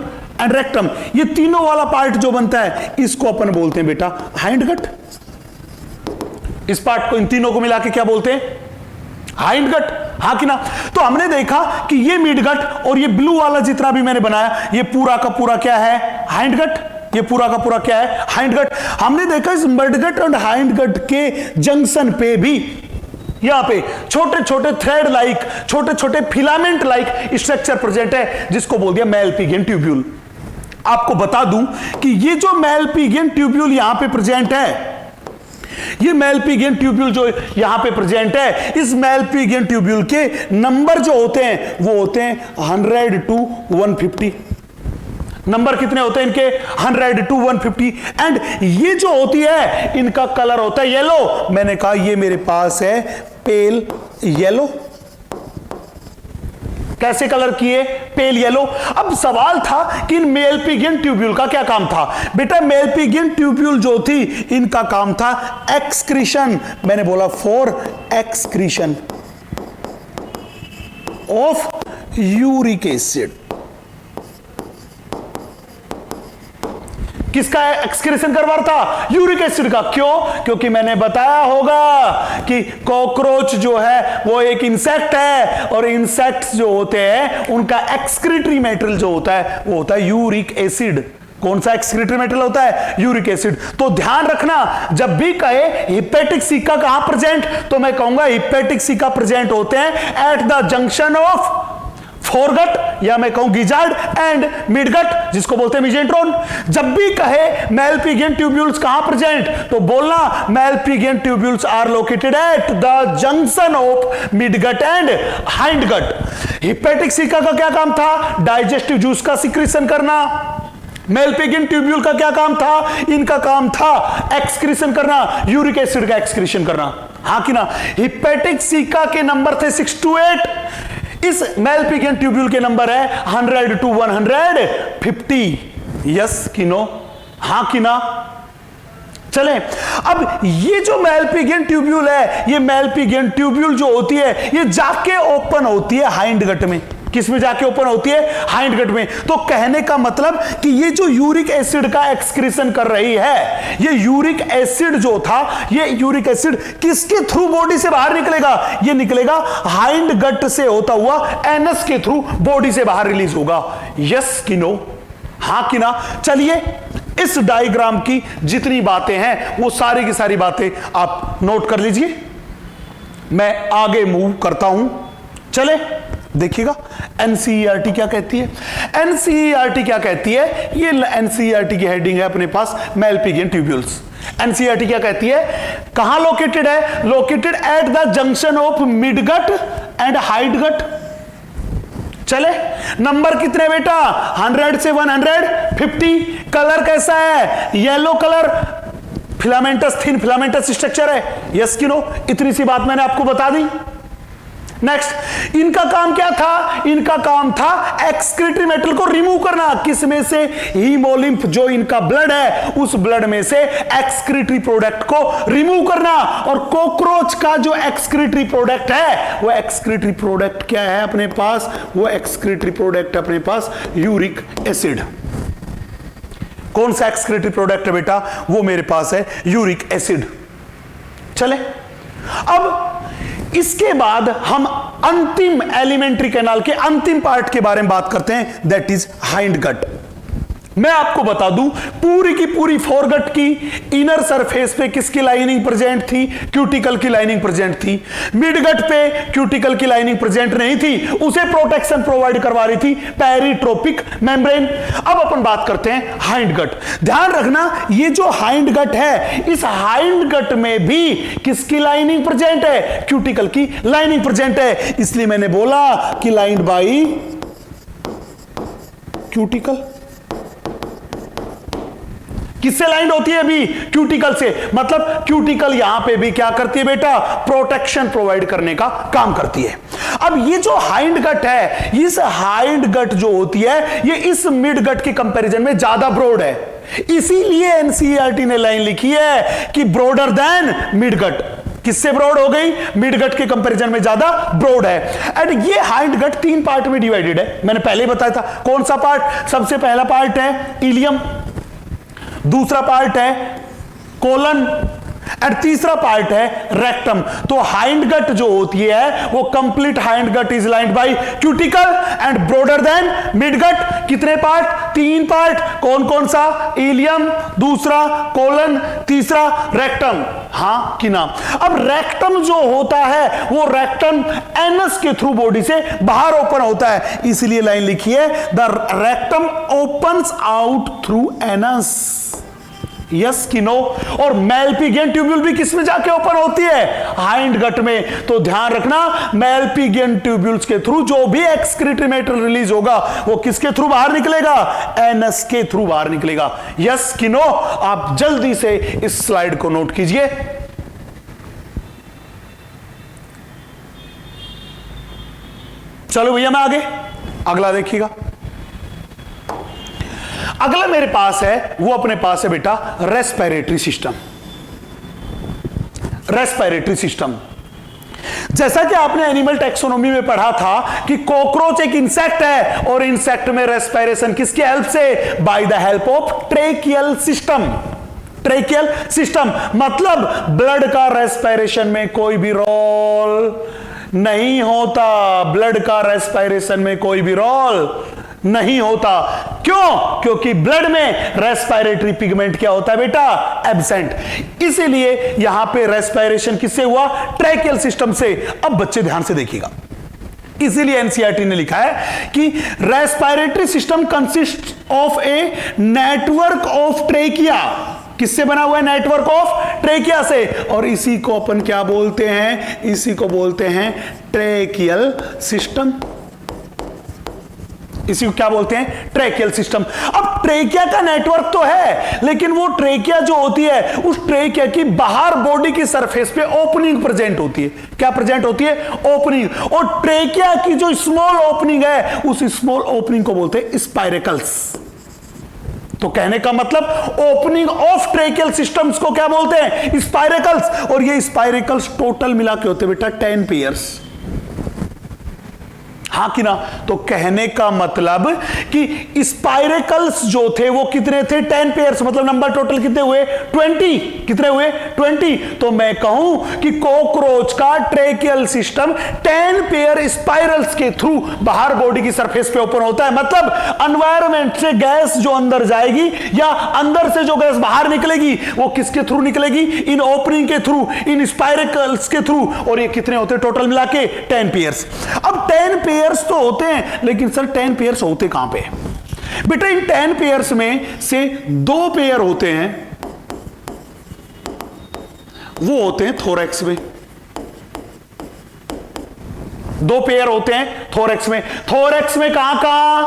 एंड रेक्टम, ये तीनों वाला पार्ट जो बनता है इसको अपन बोलते हैं बेटा हाइंडगट। इस पार्ट को, इन तीनों को मिला के क्या बोलते हैं? हाइंडगट। हाँ कि ना? तो हमने देखा कि ये मिडगट और ये ब्लू वाला जितना भी मैंने बनाया ये पूरा का पूरा क्या है? हाइंडगट। ये पूरा का पूरा क्या है? हाइंडगट। हमने देखा इस मिडगट और हाइंडगट के जंक्शन पे भी यहां पे छोटे छोटे थ्रेड लाइक, छोटे छोटे फिलामेंट लाइक स्ट्रक्चर प्रेजेंट है, जिसको बोल दिया मेलपिगियन ट्यूब्यूल। आपको बता दूं कि ये जो मेलपिगियन ट्यूब्यूल यहां पे प्रेजेंट है, ये मेलपिगियन ट्यूब्यूल जो यहां पे प्रेजेंट है, इस मेलपिगियन ट्यूब्यूल के नंबर जो होते हैं वो होते हैं 100 to 150। नंबर कितने होते हैं इनके? 100 to 150। एंड ये जो होती है इनका कलर होता है येलो। मैंने कहा ये मेरे पास है पेल येलो। कैसे कलर किए? Pale yellow. अब सवाल था कि इन मेलपिगियन ट्यूब्यूल का क्या काम था? बेटा मेलपिगियन ट्यूब्यूल जो थी इनका काम था एक्सक्रीशन। मैंने बोला for excretion of uric acid. किसका एक्सक्रीशन करवा था? यूरिक एसिड का। क्यों? क्योंकि मैंने बताया होगा कि कॉकरोच जो है वो एक इंसेक्ट है, और इंसेक्ट्स जो होते हैं उनका एक्सक्रीटरी मैटेरियल जो होता है वो होता है यूरिक एसिड। कौन सा एक्सक्रीटरी मैटेरियल होता है? Uric acid. तो ध्यान रखना, जब भी कहे हिपेटिक सिका कहां प्रेजेंट, तो मैं कहूंगा हिपेटिक सिका प्रेजेंट होते हैं eight the junction of foregut, या मैं कहूं गिजार्ड एंड मिडगट, जिसको बोलते हैं मिजेंट्रोन। जब भी कहे मेलपिगियन ट्यूब्यूल्स कहां प्रेजेंट, तो बोलना Malpighian tubules are located at the junction of midgut and hindgut. Hepatic caeca का क्या काम था? डाइजेस्टिव जूस का सिक्रीशन करना। मेलपिगियन ट्यूब्यूल का क्या काम था? इनका काम था एक्सक्रीशन करना, यूरिक एसिड का एक्सक्रीशन करना। हाँ कि ना? हिपेटिक सिका के नंबर थे 6 to 8। इस मेलपिगियन ट्यूब्यूल के नंबर है 100 to 150। यस कि नो? हां कि ना? चलें, अब ये जो मेलपिगियन ट्यूब्यूल है, ये मेलपिगियन ट्यूब्यूल जो होती है ये जाके ओपन होती है हाइंडगट में। किस में जाके ओपन होती है? हाइंडगट में। तो कहने का मतलब कि ये जो यूरिक एसिड का एक्सक्रीशन कर रही है, ये यूरिक एसिड जो था, ये यूरिक एसिड किसके थ्रू बॉडी से बाहर निकलेगा? ये निकलेगा हाइंडगट से होता हुआ एनस के थ्रू बॉडी से बाहर रिलीज होगा। यस कि नो? हां कि ना? चलिए, इस डायग्राम की जितनी बातें हैं वो सारी की सारी बातें आप नोट कर लीजिए। मैं आगे मूव करता हूं। चले देखिएगा एनसीईआरटी क्या कहती है। एनसीईआरटी क्या कहती है? ये एनसीईआरटी की हेडिंग है अपने पास, मेलपिगियन ट्यूब्यूल्स। एनसीईआरटी क्या कहती है? कहां लोकेटेड है? Located at the junction of midgut and hindgut. चले, नंबर कितने बेटा? 100 से 150। कलर कैसा है? Yellow colour. Filamentous, thin filamentous structure है। यस कि नो? इतनी सी बात मैंने आपको बता दी। नेक्स्ट, इनका काम क्या था? इनका काम था एक्सक्रीटरी मेटल को रिमूव करना। किस में से? हीमोलिम्फ, जो इनका ब्लड है उस ब्लड में से एक्सक्रीटरी प्रोडक्ट को रिमूव करना। और कॉकरोच का जो एक्सक्रीटरी प्रोडक्ट है, वो एक्सक्रीटरी प्रोडक्ट क्या है अपने पास? वो एक्सक्रीटरी प्रोडक्ट अपने पास यूरिक एसिड। कौन सा एक्सक्रीटरी प्रोडक्ट है बेटा? वो मेरे पास है यूरिक एसिड। चले, अब इसके बाद हम अंतिम एलिमेंट्री कैनाल के अंतिम पार्ट के बारे में बात करते हैं, दैट इज हाइंडगट। मैं आपको बता दूं, पूरी की पूरी फोरगट की इनर सरफेस पे किसकी लाइनिंग प्रेजेंट थी? क्यूटिकल की लाइनिंग प्रेजेंट थी। मिडगट पे क्यूटिकल की लाइनिंग प्रेजेंट नहीं थी, उसे प्रोटेक्शन प्रोवाइड करवा रही थी पेरिट्रोपिक मेम्ब्रेन। अब अपन बात करते हैं हाइंडगट। ध्यान रखना, ये जो हाइंडगट है, इस हाइंडगट में भी किसकी लाइनिंग प्रेजेंट है? क्यूटिकल की लाइनिंग प्रेजेंट है। इसलिए मैंने बोला कि लाइंड बाई क्यूटिकल। किससे लाइन होती है अभी? क्यूटिकल से। मतलब क्यूटिकल यहां पे भी क्या करती है बेटा? प्रोटेक्शन प्रोवाइड करने का काम करती है। अब ये जो हाइंडगट है, इस हाइंडगट जो होती है ये इस मिडगट के कंपैरिजन में ज्यादा ब्रॉड है। इसीलिए एनसीईआरटी ने लाइन लिखी है कि ब्रॉडर देन मिडगट। किससे ब्रॉड हो गई? मिडगट के कंपैरिजन में ज्यादा ब्रॉड है। एंड ये हाइंडगट 3 पार्ट में डिवाइडेड है। मैंने पहले बताया था। कौन सा पार्ट? सबसे पहला पार्ट है इलियम, दूसरा पार्ट है कोलन, एंड तीसरा पार्ट है रेक्टम। तो हाइंड गट जो होती है वो complete hind gut is lined by cuticle and broader than mid gut. कितने पार्ट? 3 पार्ट। कौन कौन सा? इलियम, दूसरा कोलन, तीसरा रेक्टम। हां कि ना? अब रेक्टम जो होता है वो रेक्टम एनस के थ्रू बॉडी से बाहर ओपन होता है, इसलिए लाइन लिखी है the rectum opens out through anus. Yes कि नो? और मेलपिगियन ट्यूब्यूल भी किस में जाके ओपन होती है? हाइंड गट में। तो ध्यान रखना मेलपिगियन ट्यूब्यूल्स के थ्रू जो भी एक्सक्रीटरी मैटर रिलीज होगा वो किसके थ्रू बाहर निकलेगा? एनस के थ्रू बाहर निकलेगा। यस कि नो? आप जल्दी से इस स्लाइड को नोट कीजिए। चलो भैया मैं आगे अगला देखिएगा। अगला मेरे पास है वो अपने पास है बेटा रेस्पिरेटरी सिस्टम। रेस्पिरेटरी सिस्टम जैसा कि आपने एनिमल टैक्सोनॉमी में पढ़ा था कि कॉकरोच एक इंसेक्ट है और इंसेक्ट में रेस्पिरेशन किसकी हेल्प से? By the help of tracheal system. Tracheal system मतलब ब्लड का रेस्पिरेशन में कोई भी रोल नहीं होता। ब्लड का रेस्पिरेशन में कोई भी रोल नहीं होता। क्यों? क्योंकि ब्लड में रेस्पिरेटरी पिगमेंट क्या होता है बेटा? एब्सेंट। इसीलिए यहां पे रेस्पिरेशन किससे हुआ? ट्रैकियल सिस्टम से। अब बच्चे ध्यान से देखिएगा, इसीलिए एनसीईआरटी ने लिखा है कि respiratory system consist of a network of trachea. किससे बना हुआ है? नेटवर्क ऑफ ट्रेकिया से। और इसी को अपन क्या बोलते हैं? इसी को बोलते हैं ट्रेकियल सिस्टम। इसी को क्या बोलते हैं? Tracheal system. अब ट्रेकिया का नेटवर्क तो है, लेकिन वो ट्रेकिया जो होती है उस ट्रेकिया की बाहर बॉडी की सरफेस पे ओपनिंग प्रेजेंट होती है। क्या प्रेजेंट होती है? ओपनिंग। और ट्रेकिया की जो स्मॉल ओपनिंग है उस स्मॉल ओपनिंग को बोलते हैं स्पाइरेकल्स। तो कहने का मतलब ओपनिंग ऑफ ट्रेकियल सिस्टम्स को क्या बोलते हैं? स्पाइरेकल्स। और ये स्पाइरेकल्स टोटल मिला के होते बेटा 10 पेयर्स। हाँ कि ना? तो कहने का मतलब कि स्पाइरेकल्स जो थे वो कितने थे? 10 पेयर्स। मतलब नंबर टोटल कितने हुए? 20। कितने हुए? 20। तो मैं कहूं कि कॉकरोच का ट्रेकियल सिस्टम 10 पेयर स्पाइरल्स के थ्रू बाहर बॉडी की सरफेस पे ओपन होता है। मतलब एनवायरमेंट से गैस जो अंदर जाएगी या अंदर से जो गैस बाहर निकलेगी वो किसके थ्रू निकलेगी? इन ओपनिंग के थ्रू, इन स्पाइरेकल्स के थ्रू। और ये कितने होते हैं टोटल मिला के? 10 पेयर्स। अब 10 पेयर्स तो होते हैं, लेकिन सर 10 पेयर्स होते कहां पे? बेटा इन 10 पेयर्स में से 2 पेयर होते हैं, वो होते हैं थोरैक्स में। 2 पेयर होते हैं थोरैक्स में। थोरैक्स में कहां कहां?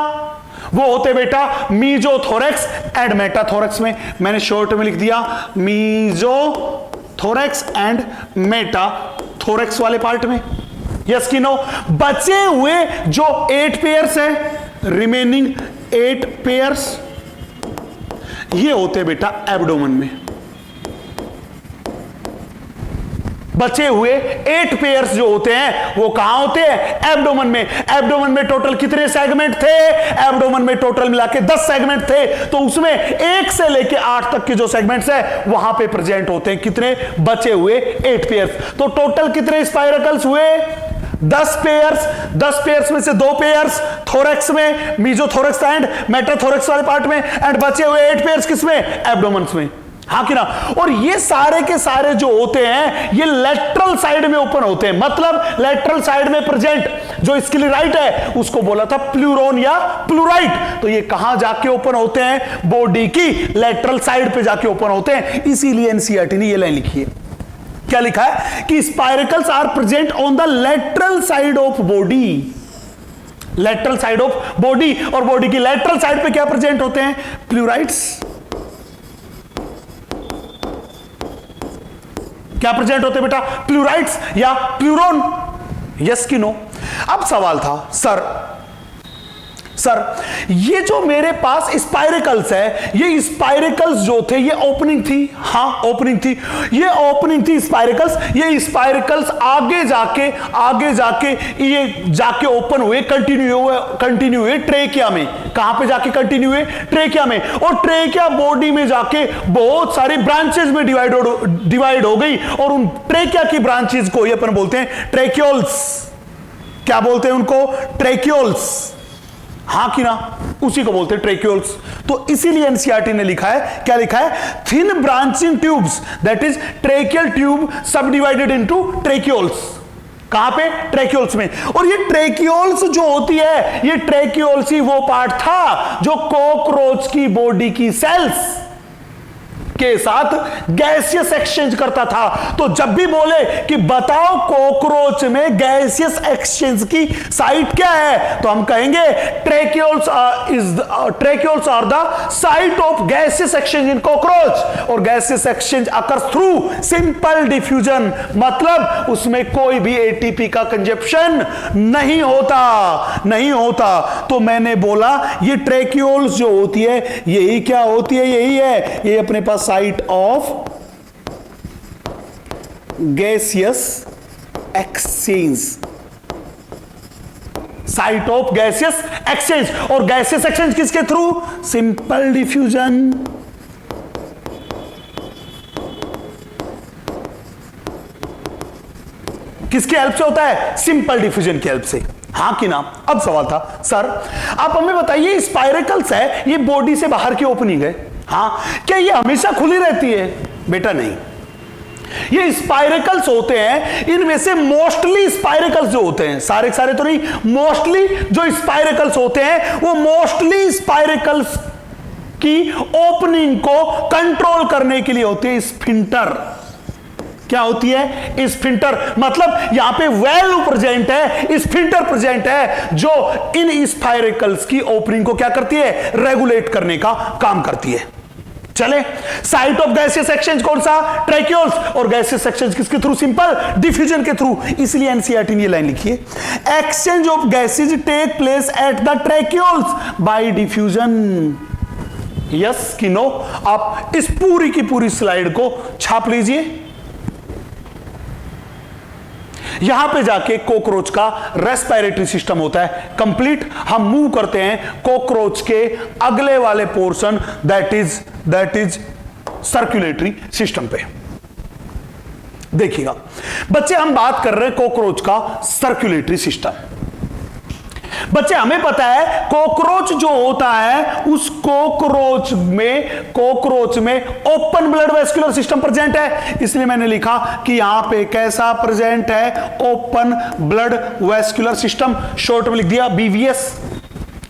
वो होते बेटा मीजोथोरैक्स एंड मेटाथोरैक्स में। मैंने शॉर्ट में लिख दिया मीजोथोरैक्स एंड मेटाथोरैक्स वाले पार्ट में। यस कि नो? बचे हुए जो 8 पेयर्स है, रिमेनिंग 8 पेयर्स, ये होते बेटा एब्डोमेन में। बचे हुए 8 पेयर्स जो होते हैं वो कहां होते हैं? एब्डोमेन में। एब्डोमेन में टोटल कितने सेगमेंट थे? एब्डोमेन में टोटल मिला के 10 सेगमेंट थे। तो उसमें 1 से लेके 8 तक के जो सेगमेंट्स है वहां पे प्रेजेंट होते हैं कितने? बचे हुए 8 पेयर्स। तो टोटल कितने स्पाइरेकल्स हुए? 10 पेयर्स। 10 पेयर्स में से 2 पेयर्स थोरैक्स में, मीजोथोरैक्स एंड मेटाथोरैक्स वाले पार्ट में, एंड बचे हुए 8 पेयर्स किसमें? एब्डोमेन में। हाँ कि ना? और ये सारे के सारे जो होते हैं ये लेटरल साइड में ओपन होते हैं। मतलब लेटरल साइड में प्रेजेंट जो स्क्लेराइट है उसको बोला था प्लूरोन या प्लूराइट। तो ये कहां जाके ओपन होते हैं? बॉडी की लेटरल साइड पे जाके ओपन होते हैं। इसीलिए एनसीईआरटी ने ये लाइन लिखी है। क्या लिखा है? कि spiracles are present on the lateral side of body. Lateral side of body. और बॉडी की लेटरल साइड पे क्या प्रेजेंट होते हैं? प्लूराइट्स। क्या प्रेजेंट होते बेटा? प्लूराइट्स या प्लूरोन। यस कि नो? अब सवाल था सर सर ये जो मेरे पास स्पाइरिकल्स है, ये स्पाइरिकल्स जो थे ये ओपनिंग थी, हां ओपनिंग थी, ये ओपनिंग थी स्पाइरिकल्स, ये स्पाइरिकल्स आगे जाके ये जाके ओपन हुए, कंटिन्यू हुए ट्रेकिया में। कहां पे जाके कंटिन्यू हुए? ट्रेकिया में। और ट्रेकिया बॉडी में जाके बहुत सारी ब्रांचेस में डिवाइड हो गई, और उन ट्रेकिया की ब्रांचेस को ये अपन बोलते हैं ट्रेक्यूल्स। क्या बोलते हैं उनको? ट्रेक्यूल्स। हां कि ना? उसी को बोलते हैं ट्रेक्यूल्स। तो इसीलिए एनसीईआरटी ने लिखा है, क्या लिखा है? Thin branching tubes, that is tracheal tube सब डिवाइडेड इनटू ट्रेक्यूल्स। कहां पे? ट्रेक्यूल्स में। और ये ट्रेक्यूल्स जो होती है, ये ट्रेक्यूल्स ही वो पार्ट था जो कॉकरोच की बॉडी की सेल्स के साथ गैसियस एक्सचेंज करता था। तो जब भी बोले कि बताओ कॉकरोच में गैसियस एक्सचेंज की साइट क्या है, तो हम कहेंगे tracheoles are the site of gaseous exchange in cockroach. और gaseous exchange occurs through simple diffusion, मतलब उसमें कोई भी एटीपी का कंजप्शन नहीं होता। तो मैंने बोला ये ट्रेक्यूल्स जो होती है, यही क्या होती है? यही है, ये अपने पास site of gaseous exchange, site of gaseous exchange. और गैसियस एक्सचेंज किसके थ्रू? Simple diffusion. किसके हेल्प से होता है? सिंपल डिफ्यूजन की हेल्प से। हां कि ना? अब सवाल था, सर आप हमें बताइए स्पाइरिकल्स है, ये बॉडी से बाहर की ओपनिंग है, हां, क्या ये हमेशा खुली रहती है? बेटा नहीं, ये स्पाइरिकल्स होते हैं, इनमें से मोस्टली स्पाइरिकल्स जो होते हैं, सारे सारे तो नहीं, मोस्टली जो स्पाइरिकल्स होते हैं वो मोस्टली स्पाइरिकल्स की ओपनिंग को कंट्रोल करने के लिए होते हैं स्फिंक्टर। क्या होती है? स्फिंक्टर। मतलब यहां पे वेल्व प्रेजेंट है, स्फिंक्टर प्रेजेंट है, जो इन स्पाइरिकल्स की ओपनिंग को क्या करती है? रेगुलेट करने का काम करती है। चले, साइट ऑफ गैसियस एक्सचेंज कौन सा? ट्रेक्यूल्स। और गैसियस एक्सचेंज किसके थ्रू? सिंपल डिफ्यूजन के थ्रू। इसलिए एनसीईआरटी ने ये लाइन लिखी है, exchange of gases take place at the tracheoles by diffusion. Yes कि नो? आप इस पूरी की पूरी स्लाइड को छाप लीजिए। यहां पे जाके कॉकरोच का रेस्पिरेटरी सिस्टम होता है कंप्लीट। हम मूव करते हैं कॉकरोच के अगले वाले portion, that is circulatory system पे। देखिएगा बच्चे, हम बात कर रहे हैं कॉकरोच का सर्कुलेटरी सिस्टम। बच्चे हमें पता है कॉकरोच जो होता है, उस कॉकरोच में open blood vascular system present है। इसलिए मैंने लिखा कि यहां पे कैसा प्रेजेंट है? Open blood vascular system, short में लिख दिया बीवीएस।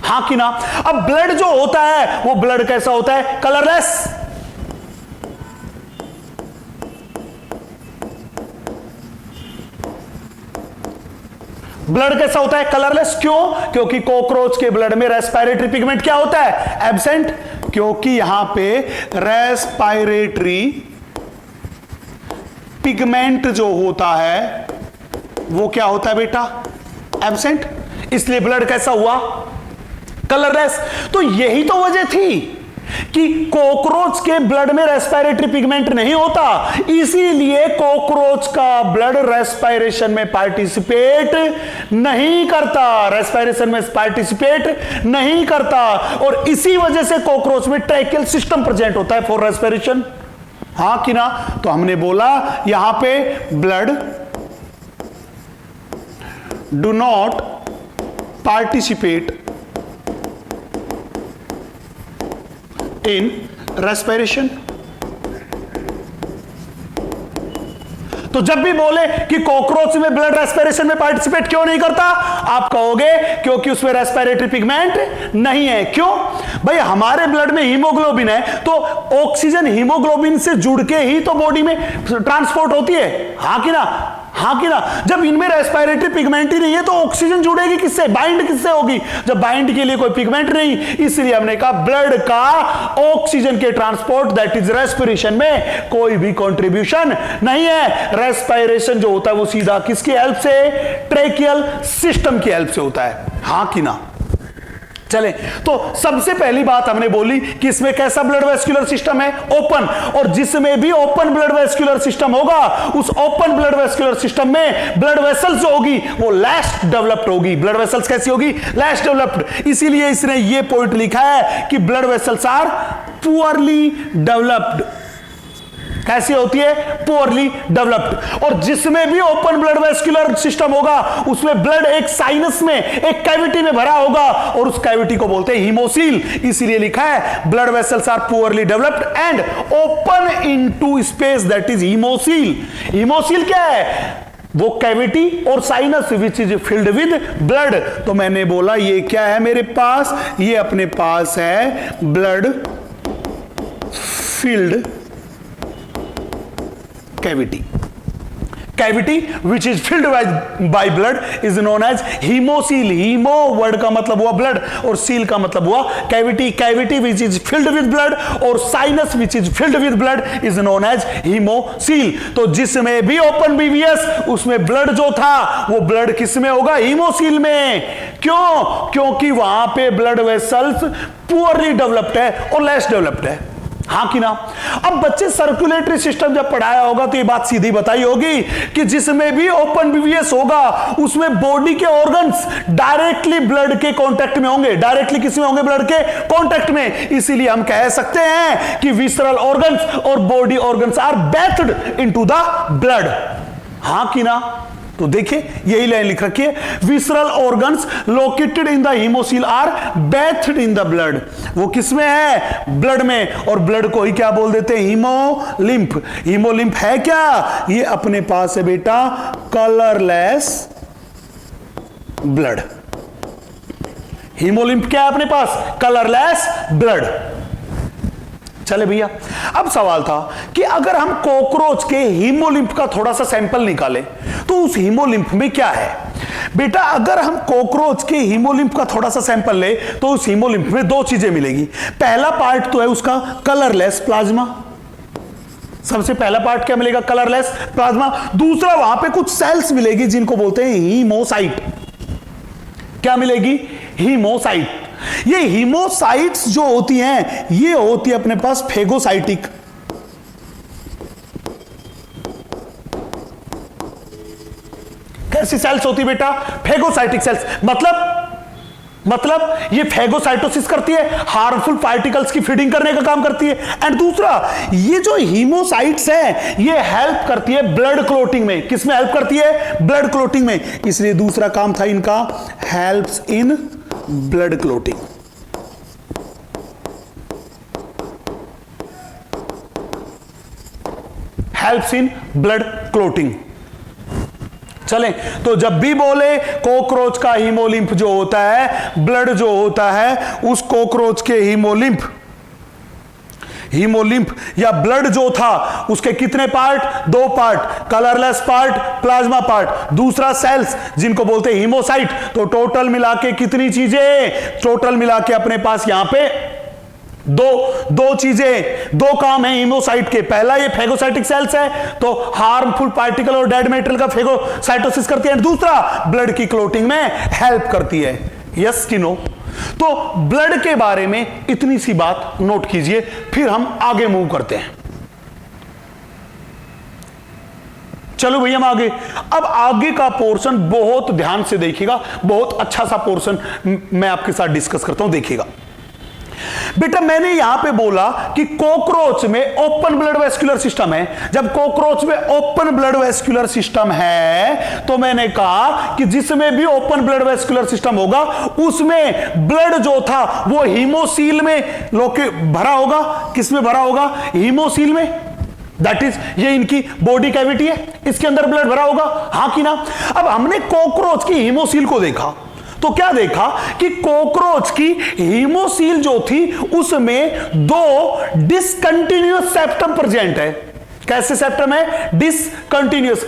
हां कि ना? अब ब्लड जो होता है वो ब्लड कैसा होता है? कलरलेस। ब्लड कैसा होता है? कलरलेस। क्यों? क्योंकि कॉकरोच के ब्लड में रेस्पिरेटरी पिगमेंट क्या होता है? एब्सेंट। क्योंकि यहां पे रेस्पिरेटरी पिगमेंट जो होता है वो क्या होता है बेटा? एब्सेंट। इसलिए ब्लड कैसा हुआ? कलरलेस। तो यही तो वजह थी कि कॉकरोच के ब्लड में रेस्पिरेटरी पिगमेंट नहीं होता, इसीलिए कॉकरोच का ब्लड रेस्पिरेशन में पार्टिसिपेट नहीं करता, और इसी वजह से कॉकरोच में ट्रैकियल सिस्टम प्रेजेंट होता है फॉर रेस्पिरेशन। हां कि ना? तो हमने बोला यहां पे blood do not participate in respiration. तो जब भी बोले कि कॉकरोच में ब्लड रेस्पिरेशन में पार्टिसिपेट क्यों नहीं करता, आप कहोगे क्योंकि उसमें रेस्पिरेटरी पिगमेंट नहीं है। क्यों भाई? हमारे ब्लड में हीमोग्लोबिन है, तो ऑक्सीजन हीमोग्लोबिन से जुड़ के ही तो बॉडी में ट्रांसपोर्ट होती है। हां कि ना? हां कि ना? जब इनमें रेस्पिरेटरी पिगमेंट ही नहीं है तो ऑक्सीजन जुड़ेगी किससे? बाइंड किससे होगी? जब बाइंड के लिए कोई पिगमेंट नहीं, इसलिए हमने कहा ब्लड का ऑक्सीजन के ट्रांसपोर्ट दैट इज रेस्पिरेशन में कोई भी कंट्रीब्यूशन नहीं है। रेस्पिरेशन जो होता है वो सीधा किसकी हेल्प से? ट्रेकियल सिस्टम की हेल्प से होता है। हां कि ना? चले, तो सबसे पहली बात हमने बोली कि इसमें कैसा ब्लड वेस्कुलर सिस्टम है, ओपन, और जिसमें भी ओपन ब्लड वेस्कुलर सिस्टम होगा उस ओपन ब्लड वेस्कुलर सिस्टम में ब्लड वेसल्स जो होगी वो लेस डेवलप्ड होगी। ब्लड वेसल्स कैसी होगी, लेस डेवलप्ड। इसीलिए इसने ये पॉइंट लिखा है कि blood vessels are poorly developed. कैसी होती है, पुअरली डेवलप्ड। और जिसमें भी ओपन ब्लड वेस्कुलर सिस्टम होगा उसमें ब्लड एक साइनस में, एक कैविटी में भरा होगा और उस कैविटी को बोलते हैं हीमोसील। इसीलिए लिखा है blood vessels are poorly developed and open into space, that is haemocoel. Haemocoel क्या है, वो कैविटी और sinus which is filled with blood. तो मैंने बोला ये क्या है मेरे पास, ये अपने पास है blood filled cavity which is filled by blood is known as hemocoel। Haemo word का मतलब हुआ ब्लड और सील का मतलब हुआ cavity. Cavity which is filled with blood और sinus which is filled with blood is known as hemocoel। तो जिसमें भी ओपन बीवीएस उसमें ब्लड जो था वो ब्लड किस में होगा, हीमोसील में। क्यों, क्योंकि वहां पे ब्लड वेसल्स पुअरली डेवलप्ड है और लेस डेवलप्ड है। हाँ कि ना। अब बच्चे सर्कुलेटरी सिस्टम जब पढ़ाया होगा तो ये बात सीधी बताई होगी कि जिसमें भी ओपन बीवीएस होगा उसमें बॉडी के ऑर्गन्स डायरेक्टली ब्लड के कांटेक्ट में होंगे। डायरेक्टली किस में होंगे, ब्लड के कांटेक्ट में। इसीलिए हम कह सकते हैं कि विसरल ऑर्गन्स और body organs are bathed into the blood. हाँ कि ना। तो देखिए यही लाइन लिख रखी है, visceral organs located in the haemocoel are bathed in the blood. वो किसमें है, ब्लड में। और ब्लड को ही क्या बोल देते हैं, हीमोलिम्फ। हीमोलिम्फ है क्या, ये अपने पास है बेटा कलरलेस ब्लड। हीमोलिम्फ क्या है अपने पास, कलरलेस ब्लड। चले भैया, अब सवाल था कि अगर हम कॉकरोच के हीमोलिम्फ का थोड़ा सा सैंपल निकालें तो उस हीमोलिम्फ में क्या है। बेटा अगर हम कॉकरोच के हीमोलिम्फ का थोड़ा सा सैंपल ले तो उस हीमोलिम्फ में दो चीजें मिलेगी। पहला पार्ट तो है उसका कलरलेस प्लाज्मा। सबसे पहला पार्ट क्या मिलेगा, कलरलेस प्लाज्मा। दूसरा वहां पे कुछ सेल्स मिलेगी जिनको बोलते हैं हीमोसाइट। क्या मिलेगी, हीमोसाइट। ये हीमोसाइट्स जो होती हैं ये होती है अपने पास फेगोसाइटिक। कैसी सेल्स होती बेटा, फेगोसाइटिक सेल्स। मतलब ये फेगोसाइटोसिस करती है, हार्मफुल पार्टिकल्स की फीडिंग करने का काम करती है। एंड दूसरा ये जो हीमोसाइट्स हैं ये हेल्प करती है ब्लड क्लोटिंग में। किस में हेल्प करती है, ब्लड क्लोटिंग में। इसलिए दूसरा काम था इनका helps in blood clotting. Helps in blood clotting. चलें, तो जब भी बोले कॉकरोच का हीमोलिम्फ जो होता है, ब्लड जो होता है, उस कॉकरोच के हीमोलिम्फ या ब्लड जो था उसके कितने पार्ट, दो part, colourless part, plasma part, दूसरा सेल्स जिनको बोलते हैं हीमोसाइट। तो टोटल मिला के कितनी चीजें, टोटल मिला के अपने पास यहां पे दो चीजें, दो काम है हीमोसाइट के। पहला ये फेगोसाइटिक सेल्स है तो हार्मफुल पार्टिकल और डेड मेटेरियल का फेगोसाइटोसिस करती है। दूसरा ब्लड की क्लोटिंग में हेल्प करती है। यस कि नो। तो ब्लड के बारे में इतनी सी बात नोट कीजिए, फिर हम आगे मूव करते हैं। चलो भैया हम आगे। अब आगे का पोर्शन बहुत ध्यान से देखिएगा, बहुत अच्छा सा पोर्शन मैं आपके साथ डिस्कस करता हूं, देखिएगा। बेटा मैंने यहां पे बोला कि कॉकरोच में ओपन ब्लड वेस्कुलर सिस्टम है। जब कॉकरोच में ओपन ब्लड वेस्कुलर सिस्टम है तो मैंने कहा कि जिसमें भी ओपन ब्लड वेस्कुलर सिस्टम होगा उसमें ब्लड जो था वो हीमोसील में भरा होगा। किस में भरा होगा, हीमोसील में। दैट इज ये इनकी बॉडी कैविटी है, इसके अंदर ब्लड भरा होगा। हाँ कि ना। अब हमने कॉकरोच की हीमोसील को देखा तो क्या देखा कि कॉकरोच की हीमोसील जो थी उसमें दो डिसकंटिन्यूअस सेप्टम प्रेजेंट है। कैसे सेप्टम है, डिसकंटिन्यूअस।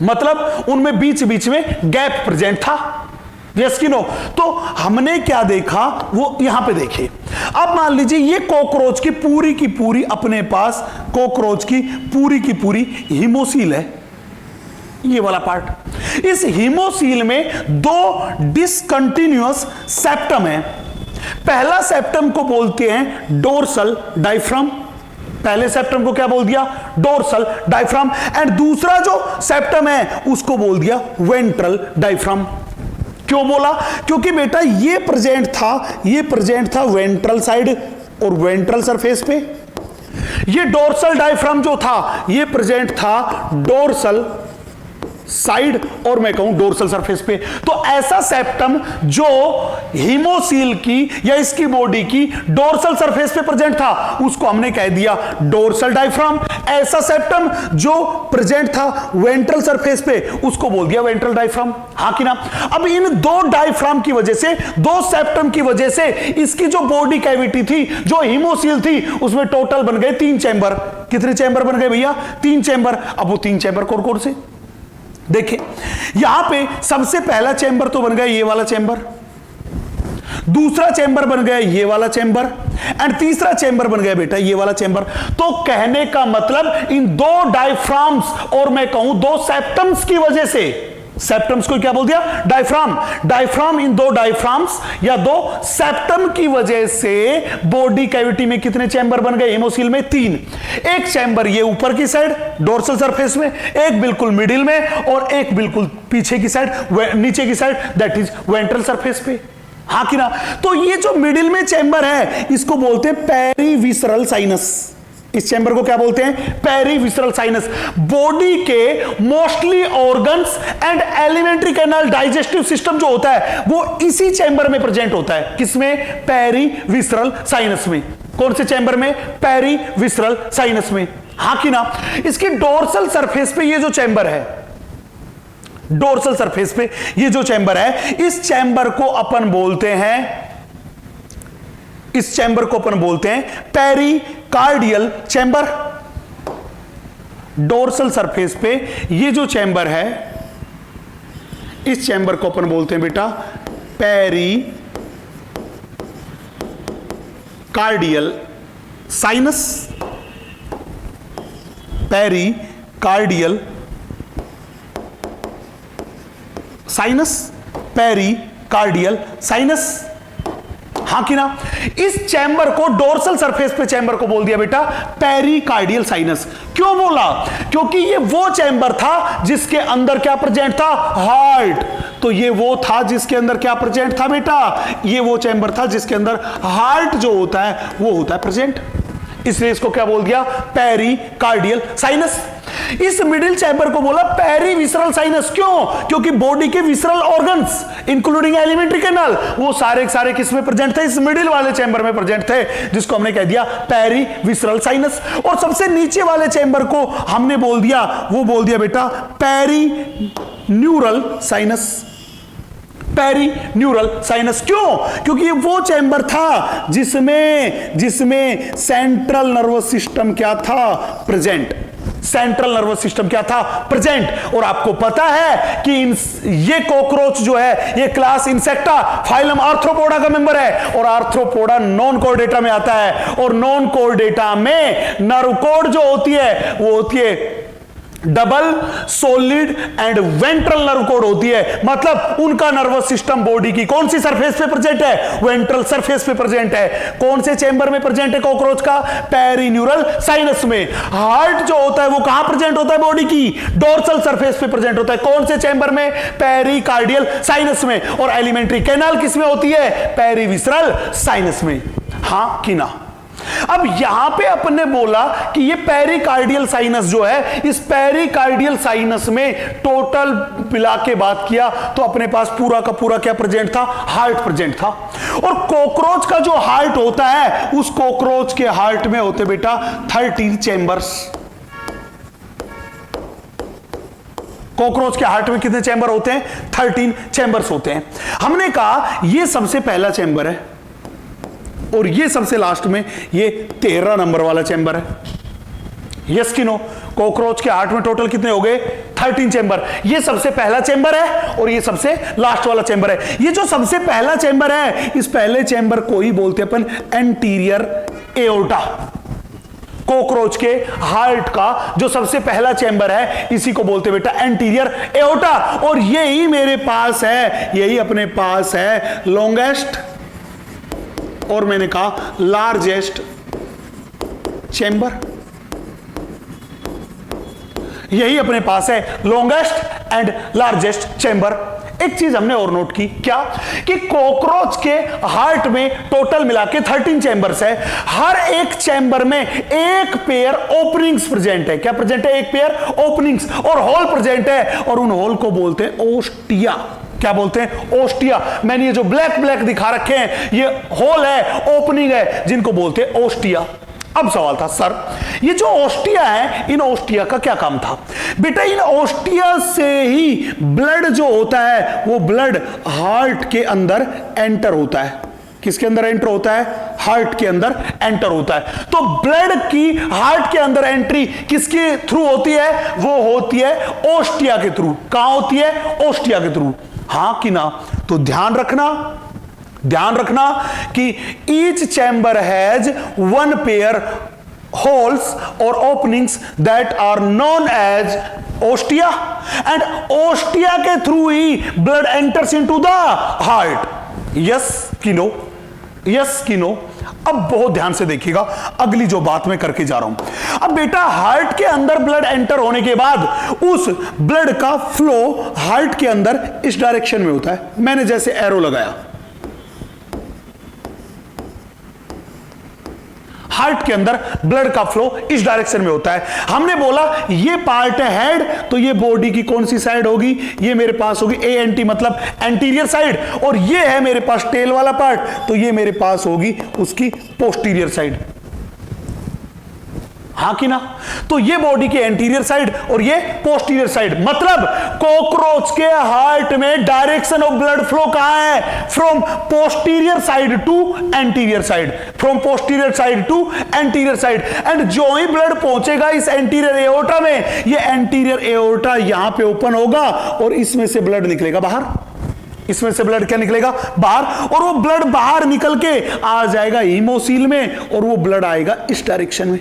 मतलब उनमें बीच बीच में गैप प्रेजेंट था। यस कि नो। तो हमने क्या देखा वो यहां पे देखिए। अब मान लीजिए ये कॉकरोच की पूरी अपने पास कॉकरोच की पूरी हीमोसील है। ये वाला पार्ट। इस हीमोसील में दो डिसकंटिन्यूअस सेप्टम है। पहला सेप्टम को बोलते हैं डोर्सल डायफ्राम, पहले सेप्टम को क्या बोल दिया? Dorsal diaphragm. एंड दूसरा जो सेप्टम है उसको बोल दिया वेंट्रल डायफ्राम। क्यों बोला? क्योंकि बेटा ये प्रेजेंट था वेंट्रल साइड और वेंट्रल सरफेस पे। ये डोर्सल डायफ्राम जो था ये प्रेजेंट था डोर्सल साइड और मैं कहूं डोर्सल सरफेस पे। तो ऐसा सेप्टम जो हीमोसील की या इसकी बॉडी की डोर्सल सरफेस पे प्रेजेंट था उसको हमने कह दिया डोर्सल डायफ्राम। ऐसा सेप्टम जो प्रेजेंट था वेंट्रल सरफेस पे उसको बोल दिया वेंट्रल डायफ्राम। हाँ कि ना? अब इन दो डायफ्राम की वजह से, दो सेप्टम की वजह से इसकी जो बॉडी कैविटी थी, जो हीमोसील थी, उसमें टोटल बन गए 3 चैम्बर। कितने चैम्बर बन गए भैया? 3 चैम्बर। अब वो 3 चैम्बर कौन कौन से देखिए, यहां पे सबसे पहला चैम्बर तो बन गया ये वाला चैम्बर, दूसरा चैम्बर बन गया ये वाला चैम्बर, एंड तीसरा चैम्बर बन गया बेटा ये वाला चैम्बर। तो कहने का मतलब इन दो डायफ्राम्स और मैं कहूं दो सेप्टम्स की वजह से, सेप्टम्स को क्या बोल दिया? डायफ्राम। डायफ्राम, इन दो डायफ्राम्स या दो सेप्टम की वजह से बॉडी कैविटी में कितने चैम्बर बन गए हीमोसील में? 3। एक चैम्बर ये ऊपर की साइड डोर्सल सरफेस में, एक बिल्कुल मिडिल में और एक बिल्कुल पीछे की साइड, नीचे की side, that is ventral surface पे। हाँ कि ना? तो ये जो मिडिल में चैम्बर है इसको बोलते हैं पेरीविसरल साइनस। इस चैम्बर को क्या बोलते हैं? Perivisceral sinus. बॉडी के mostly organs and alimentary canal digestive system जो होता है वो इसी चैम्बर में प्रेजेंट होता है। किसमें? पेरीविसरल साइनस में। कौन से चैम्बर में? पेरीविसरल साइनस में। हाँ कि ना? इसकी डोर्सल सरफेस पे ये जो चैम्बर है, डोर्सल सरफेस पे ये जो चैम्बर है, इस चैम्बर को अपन बोलते हैं, इस चैम्बर को अपन बोलते हैं पेरिकार्डियल चैम्बर। डोर्सल सरफेस पे ये जो चैम्बर है, इस चैम्बर को अपन बोलते हैं बेटा pericardial sinus. Pericardial sinus, pericardial sinus. हाँ कि ना? इस चैम्बर को, डोर्सल सरफेस पे चैम्बर को बोल दिया बेटा पेरिकार्डियल साइनस। क्यों बोला? क्योंकि ये वो चैम्बर था जिसके अंदर क्या प्रेजेंट था? हार्ट। तो ये वो था जिसके अंदर क्या प्रेजेंट था बेटा? ये वो चैम्बर था जिसके अंदर हार्ट जो होता है वो होता है प्रेजेंट। इसलिए इसको क्या बोल दिया? Pericardial sinus. इस मिडिल चैम्बर को बोला पेरीविसरल साइनस। क्यों? क्योंकि बॉडी के visceral organs including alimentary canal वो सारे के सारे किस में प्रेजेंट थे? इस मिडिल वाले चैम्बर में प्रेजेंट थे, जिसको हमने कह दिया पेरीविसरल साइनस। और सबसे नीचे वाले चैम्बर को हमने बोल दिया, वो बोल दिया बेटा पेरीन्यूरल साइनस। Perineural sinus. क्यों? क्योंकि ये वो चैम्बर था जिसमें सेंट्रल नर्वस सिस्टम क्या था? प्रेजेंट। सेंट्रल नर्वस सिस्टम क्या था? प्रेजेंट। और आपको पता है कि ये कॉकरोच जो है ये क्लास इंसेक्टा फाइलम आर्थ्रोपोडा का मेंबर है, और आर्थ्रोपोडा नॉन कॉर्डेटा में आता है। और नॉन कॉर्डेटा में नर्व कोड जो होती है वो होती है double solid and ventral nerve code होती है। मतलब उनका नर्वस सिस्टम बॉडी की कौन सी सरफेस पे प्रेजेंट है? वेंट्रल सरफेस पे प्रेजेंट है। कौन से चैम्बर में प्रेजेंट है कॉकरोच का? पेरीन्यूरल साइनस में। हार्ट जो होता है वो कहां प्रेजेंट होता है बॉडी की? डोर्सल सरफेस पे प्रेजेंट होता है। कौन से चैम्बर में? पेरिकार्डियल साइनस में। और एलिमेंट्री कैनाल किस में होती है? पेरीविसरल साइनस में। हां कि ना? अब यहां पे अपन ने बोला कि ये पेरिकार्डियल साइनस जो है, इस पेरिकार्डियल साइनस में टोटल मिला के बात किया तो अपने पास पूरा का पूरा क्या प्रेजेंट था? हार्ट प्रेजेंट था। और कॉकरोच का जो हार्ट होता है, उस कॉकरोच के हार्ट में होते बेटा 13 चैम्बर्स। कॉकरोच के हार्ट में कितने चैम्बर होते हैं? 13 चैम्बर्स होते हैं। हमने कहा ये सबसे पहला चैम्बर है और ये सबसे लास्ट में ये 13 नंबर वाला चैम्बर है। यस कि नो? कॉकरोच के हार्ट में टोटल कितने हो गए? 13 चैम्बर। ये सबसे पहला चैम्बर है और ये सबसे लास्ट वाला चैम्बर है। ये जो सबसे पहला चैम्बर है, इस पहले चैम्बर को ही बोलते हैं अपन एंटीरियर एओर्टा। कॉकरोच के हार्ट का जो सबसे पहला चैम्बर है, इसी को बोलते बेटा एंटीरियर एओर्टा। और यही मेरे पास है, यही अपने पास है लॉन्गेस्ट और मैंने कहा लार्जेस्ट चैम्बर। यही अपने पास है लॉन्गेस्ट एंड लार्जेस्ट चैम्बर। एक चीज हमने और नोट की, क्या कि कॉकरोच के हार्ट में टोटल मिला के 13 चैम्बर्स है। हर एक चैम्बर में एक पेयर ओपनिंग्स प्रेजेंट है। क्या प्रेजेंट है? एक पेयर ओपनिंग्स और होल प्रेजेंट है, और उन होल को बोलते हैं ओस्टिया। क्या बोलते हैं? ओस्टिया। मैंने ये जो ब्लैक ब्लैक दिखा रखे हैं, ये होल है, ओपनिंग है, जिनको बोलते हैं ओस्टिया। अब सवाल था, सर ये जो ओस्टिया है, इन ओस्टिया का क्या काम था? बेटा इन ओस्टिया से ही ब्लड जो होता है वो ब्लड हार्ट के अंदर एंटर होता है। किसके अंदर एंटर होता है? हार्ट के अंदर एंटर होता है। तो ब्लड की हार्ट के अंदर एंट्री किसके थ्रू होती है? वो होती है ओस्टिया के थ्रू। कहां होती है? ओस्टिया के थ्रू। हां कि ना? तो ध्यान रखना कि each chamber has one pair holes और openings that are known as ostia, and ostia के थ्रू ही blood enters into the heart. Yes कि नो? यस कि नो? अब बहुत ध्यान से देखिएगा अगली जो बात मैं करके जा रहा हूं। अब बेटा हार्ट के अंदर ब्लड एंटर होने के बाद उस ब्लड का फ्लो हार्ट के अंदर इस डायरेक्शन में होता है। मैंने जैसे एरो लगाया, हार्ट के अंदर ब्लड का फ्लो इस डायरेक्शन में होता है। हमने बोला ये पार्ट है हेड, तो ये बॉडी की कौन सी साइड होगी? ये मेरे पास होगी एएनटी, मतलब एंटीरियर साइड, और ये है मेरे पास टेल वाला पार्ट, तो ये मेरे पास होगी उसकी पोस्टीरियर साइड। हाँ कि ना? तो ये बॉडी की एंटीरियर साइड और ये पोस्टीरियर साइड। मतलब कॉकरोच के हार्ट में डायरेक्शन ऑफ ब्लड फ्लो कहां है? From posterior side to anterior side, from posterior side to anterior side. And जो ही ब्लड पहुंचेगा इस एंटीरियर एओर्टा में, ये एंटीरियर एओर्टा यहां पे ओपन होगा और इसमें से ब्लड निकलेगा बाहर। इसमें से ब्लड क्या निकलेगा? बाहर। और वो ब्लड बाहर निकल के आ जाएगा हीमोसील में, और वो ब्लड आएगा इस डायरेक्शन में।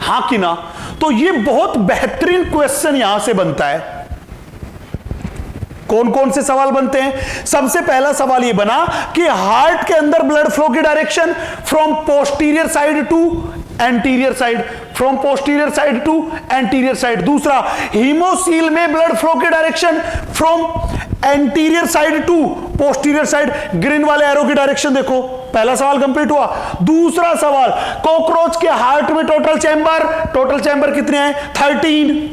हाँ कि ना? तो ये बहुत बेहतरीन क्वेश्चन यहां से बनता है। कौन कौन से सवाल बनते हैं? सबसे पहला सवाल ये बना कि हार्ट के अंदर ब्लड फ्लो की direction from posterior side to anterior side, from posterior side to anterior side. दूसरा, हीमोसील में ब्लड फ्लो की direction from anterior side to posterior side. Green वाले एरो की डायरेक्शन देखो। पहला सवाल कंप्लीट हुआ। दूसरा सवाल, कॉकरोच के हार्ट में टोटल चैम्बर कितने हैं? 13।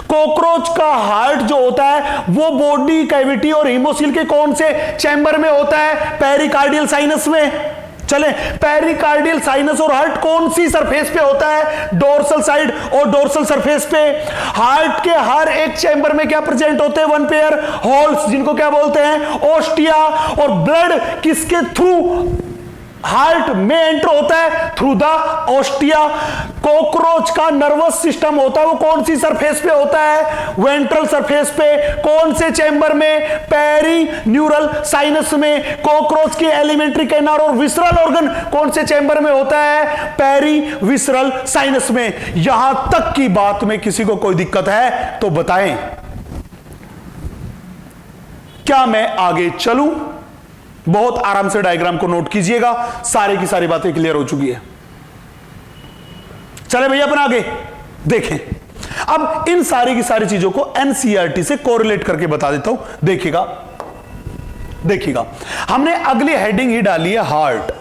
कॉकरोच का हार्ट जो होता है वो बॉडी कैविटी और हीमोसील के कौन से चैम्बर में होता है? पेरिकार्डियल साइनस में। चले, पेरिकार्डियल साइनस और हार्ट कौन सी सरफेस पे होता है? डोर्सल साइड और डोर्सल सरफेस पे। हार्ट के हर एक चैम्बर में क्या प्रेजेंट होते हैं? वन पेयर होल्स, जिनको क्या बोलते हैं? ओस्टिया। और ब्लड किसके थ्रू हार्ट में एंटर होता है? Through the ostia. कॉकरोच का नर्वस सिस्टम होता है वो कौन सी सरफेस पे होता है? वेंट्रल सरफेस पे। कौन से चैम्बर में? पेरी न्यूरल साइनस में। कॉकरोच की एलिमेंट्री कैनाल और विसरल ऑर्गन कौन से चैम्बर में होता है? पेरी विसरल साइनस में। यहां तक की बात में किसी को कोई दिक्कत है तो बताएं। क्या मैं आगे चलूं? बहुत आराम से डायग्राम को नोट कीजिएगा, सारी की सारी बातें क्लियर हो चुकी है। चले भैया अपन आगे देखें। अब इन सारी की सारी चीजों को एनसीईआरटी से कोरिलेट करके बता देता हूं। देखिएगा हमने अगली हेडिंग ही डाली है हार्ट।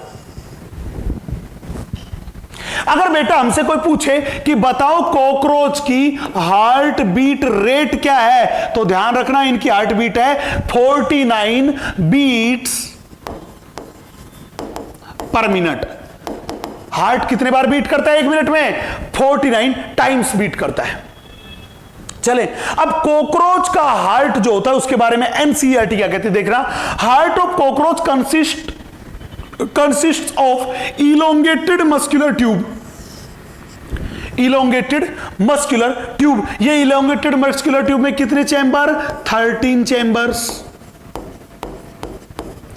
अगर बेटा हमसे कोई पूछे कि बताओ कॉकरोच की हार्ट बीट रेट क्या है, तो ध्यान रखना इनकी हार्ट बीट है 49 बीट्स पर मिनट। हार्ट कितने बार बीट करता है एक मिनट में? 49 टाइम्स बीट करता है। चले, अब कॉकरोच का हार्ट जो होता है उसके बारे में एनसीईआरटी क्या कहती है देखना। Heart of cockroach consist of elongated muscular tube. Elongated muscular tube. ये इलोंगेटेड मस्कुलर ट्यूब में कितने चैम्बर? 13 चैम्बर्स।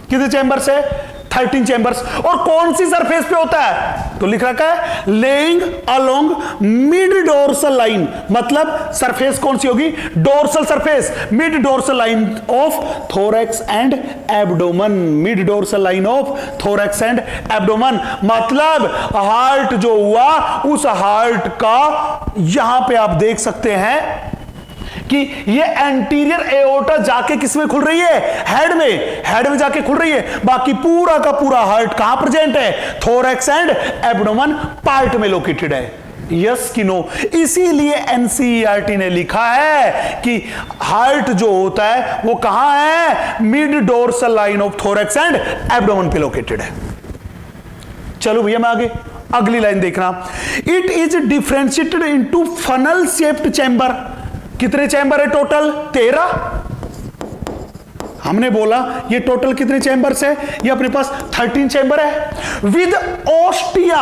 कितने चैम्बर्स है? 13 चैंबर्स। और कौन सी सरफेस पे होता है? तो लिख रखा है laying along mid dorsal line, मतलब सरफेस कौन सी होगी? Dorsal surface, mid dorsal line of thorax and abdomen, mid dorsal line of thorax and abdomen. मतलब हार्ट जो हुआ, उस हार्ट का यहां पे आप देख सकते हैं कि ये एंटीरियर एओर्टा जाके किसमें खुल रही है? हेड में, हेड में जाके खुल रही है। बाकी पूरा का पूरा हार्ट कहां प्रेजेंट है? थोरैक्स एंड एब्डोमेन पार्ट में लोकेटेड है। यस कि नो? इसीलिए एनसीईआरटी ने लिखा है कि हार्ट जो होता है वो कहां है? Mid dorsal line of thorax and abdomen पे लोकेटेड है। चलो भैया मैं आगे अगली लाइन देखना। It is differentiated into funnel shaped chamber. कितने चैम्बर है टोटल? 13। हमने बोला ये टोटल कितने चैम्बर्स है? ये अपने पास 13 चैम्बर है विद ओस्टिया।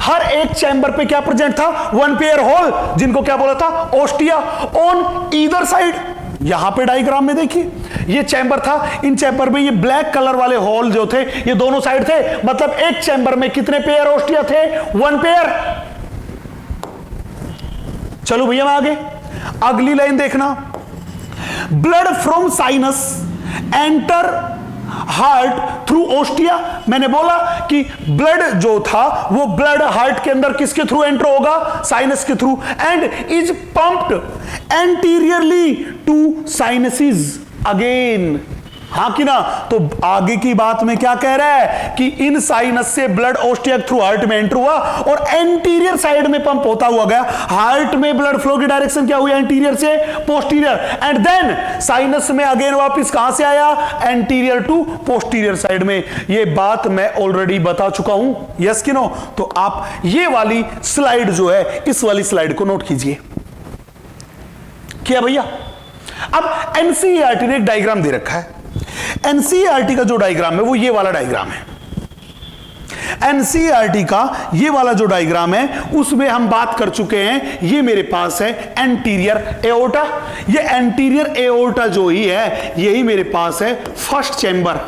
हर एक चैम्बर पे क्या प्रेजेंट था? 1 पेयर होल, जिनको क्या बोला था? Ostia on either side. यहां पे डायग्राम में देखिए ये चैम्बर था, इन चैम्बर में ये ब्लैक कलर वाले होल जो थे ये दोनों साइड थे। मतलब एक चैम्बर में कितने पेयर ओस्टिया थे? 1 पेयर। चलो भैया मैं आगे अगली लाइन देखना। Blood from sinus enter heart through ostia. मैंने बोला कि ब्लड जो था वो ब्लड हार्ट के अंदर किसके थ्रू एंटर होगा? साइनस के थ्रू। And is pumped anteriorly to sinuses again. हाँ कि ना? तो आगे की बात में क्या कह रहा है कि इन साइनस से ब्लड ओस्टिया थ्रू हार्ट में एंटर हुआ और एंटीरियर साइड में पंप होता हुआ गया। हार्ट में ब्लड फ्लो की डायरेक्शन क्या हुई? एंटीरियर से पोस्टीरियर। एंड देन साइनस में अगेन वापस कहां से आया? एंटीरियर टू पोस्टीरियर साइड में। ये बात मैं ऑलरेडी बता चुका हूं। यस कि नो? तो आप ये वाली स्लाइड जो है, इस वाली स्लाइड को नोट कीजिए। क्या भैया? अब एनसीईआरटी ने एक डायग्राम दे रखा है। एनसीईआरटी का जो डायग्राम है वो ये वाला डायग्राम है। एनसीईआरटी का ये वाला जो डायग्राम है उसमें हम बात कर चुके हैं। ये मेरे पास है एंटीरियर एओर्टा। ये एंटीरियर एओर्टा जो ही है यही मेरे पास है फर्स्ट चैम्बर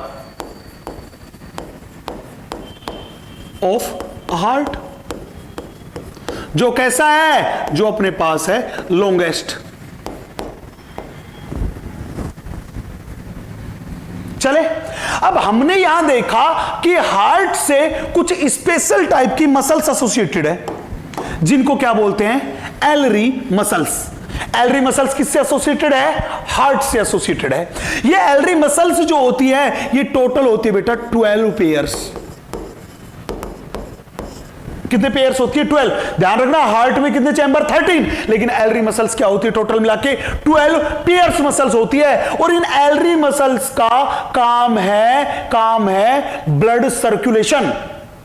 ऑफ हार्ट, जो कैसा है? जो अपने पास है लॉन्गेस्ट। चले अब हमने यहां देखा कि हार्ट से कुछ स्पेशल टाइप की मसल्स एसोसिएटेड है, जिनको क्या बोलते हैं? एलरी मसल्स। एलरी मसल्स किससे एसोसिएटेड है? हार्ट से एसोसिएटेड है। ये एलरी मसल्स जो होती है ये टोटल होती है बेटा 12 पेयर्स। कितने पेयर्स होती है? 12। ध्यान रखना हार्ट में कितने चैम्बर? 13। लेकिन एलरी मसल्स क्या होती है? टोटल मिला के 12 पेयर्स मसल्स होती है। और इन एलरी मसल्स का काम है ब्लड सर्कुलेशन।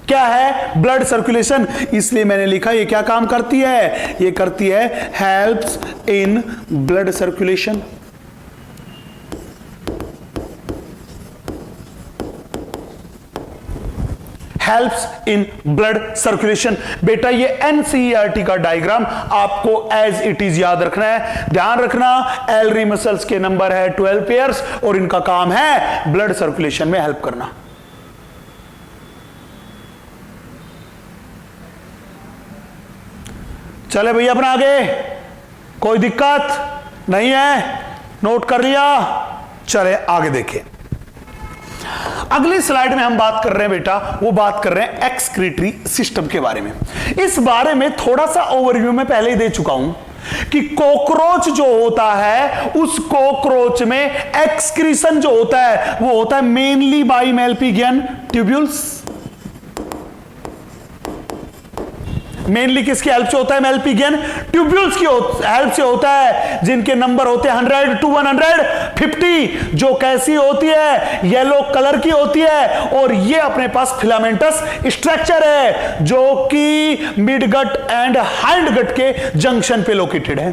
क्या है? Blood circulation. इसलिए मैंने लिखा ये क्या काम करती है? ये करती है helps in blood circulation. Helps in blood circulation. बेटा ये एनसीईआरटी का डायग्राम आपको एज इट इज याद रखना है। ध्यान रखना एलरी मसल्स के नंबर है 12 पेयर्स और इनका काम है ब्लड सर्कुलेशन में हेल्प करना। चले भैया अपना आगे, कोई दिक्कत नहीं है? नोट कर लिया? चले आगे देखें। अगली स्लाइड में हम बात कर रहे हैं बेटा, वो बात कर रहे हैं एक्सक्रीटरी सिस्टम के बारे में। इस बारे में थोड़ा सा ओवरव्यू में पहले ही दे चुका हूं कि कॉकरोच जो होता है उस कॉकरोच में एक्सक्रीशन जो होता है वो होता है मेनली बाय मैल्पिगियन ट्यूब्यूल्स। मेनली किसकी हेल्प से होता है? मैल्पिगियन ट्यूब्यूल्स की हेल्प से होता है, जिनके नंबर होते हैं 100 to 150, जो कैसी होती है? येलो कलर की होती है। और ये अपने पास फिलामेंटस स्ट्रक्चर है जो कि मिडगट एंड हाइंडगट के जंक्शन पे लोकेटेड है।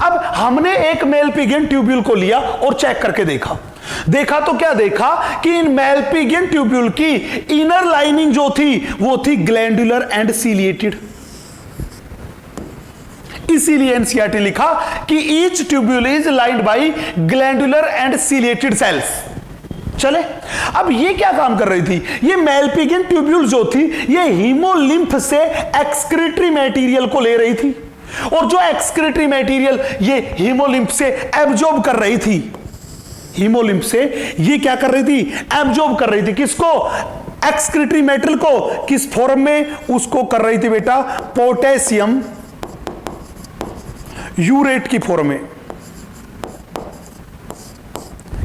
अब हमने एक मैल्पिगियन ट्यूब्यूल को लिया और चेक करके देखा तो क्या देखा कि इन मैल्पिगियन ट्यूब्यूल की इनर लाइनिंग जो थी वो थी ग्लैंडुलर एंड सीलिएटेड। इसीलिए एनसीईआरटी लिखा कि each tubule is lined by glandular and ciliated cells. चले, अब ये क्या काम कर रही थी, ये मेलपिगियन ट्यूब्यूल जो थी ये हीमोलिम्फ से एक्सक्रीटरी मटेरियल को ले रही थी, और जो एक्सक्रीटरी मटेरियल ये हीमोलिम्फ से एब्जॉर्ब कर रही थी, हीमोलिम्फ से ये क्या कर रही थी, एब्जॉर्ब कर रही थी किसको, एक्सक्रीटरी मटेरियल को, किस फॉर्म में, उसको कर रही थी बेटा पोटेशियम यूरेट की फॉर्म में,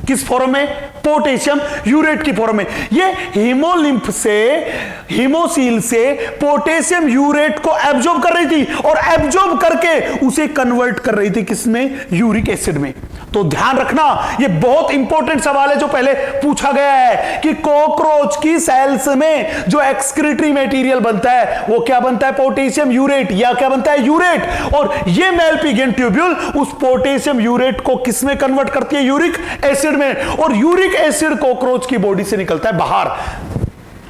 किस फॉर्म में, पोटेशियम यूरेट की फॉर्म में। ये हीमोलिम्फ से, हीमोसील से पोटेशियम यूरेट को एब्जॉर्ब कर रही थी, और एब्जॉर्ब करके उसे कन्वर्ट कर रही थी किसमें, यूरिक एसिड में। तो ध्यान रखना, ये बहुत इंपॉर्टेंट सवाल है जो पहले पूछा गया है कि कॉकरोच की सेल्स में जो एक्सक्रीटरी मटेरियल बनता है वो क्या बनता है, पोटेशियम यूरेट, या क्या बनता है, यूरेट। और ये मेलपिगियन ट्यूब्यूल उस पोटेशियम यूरेट को किसमें कन्वर्ट करती है, यूरिक एसिड में, और यूरिक एसिड कॉकरोच की बॉडी से निकलता है बाहर,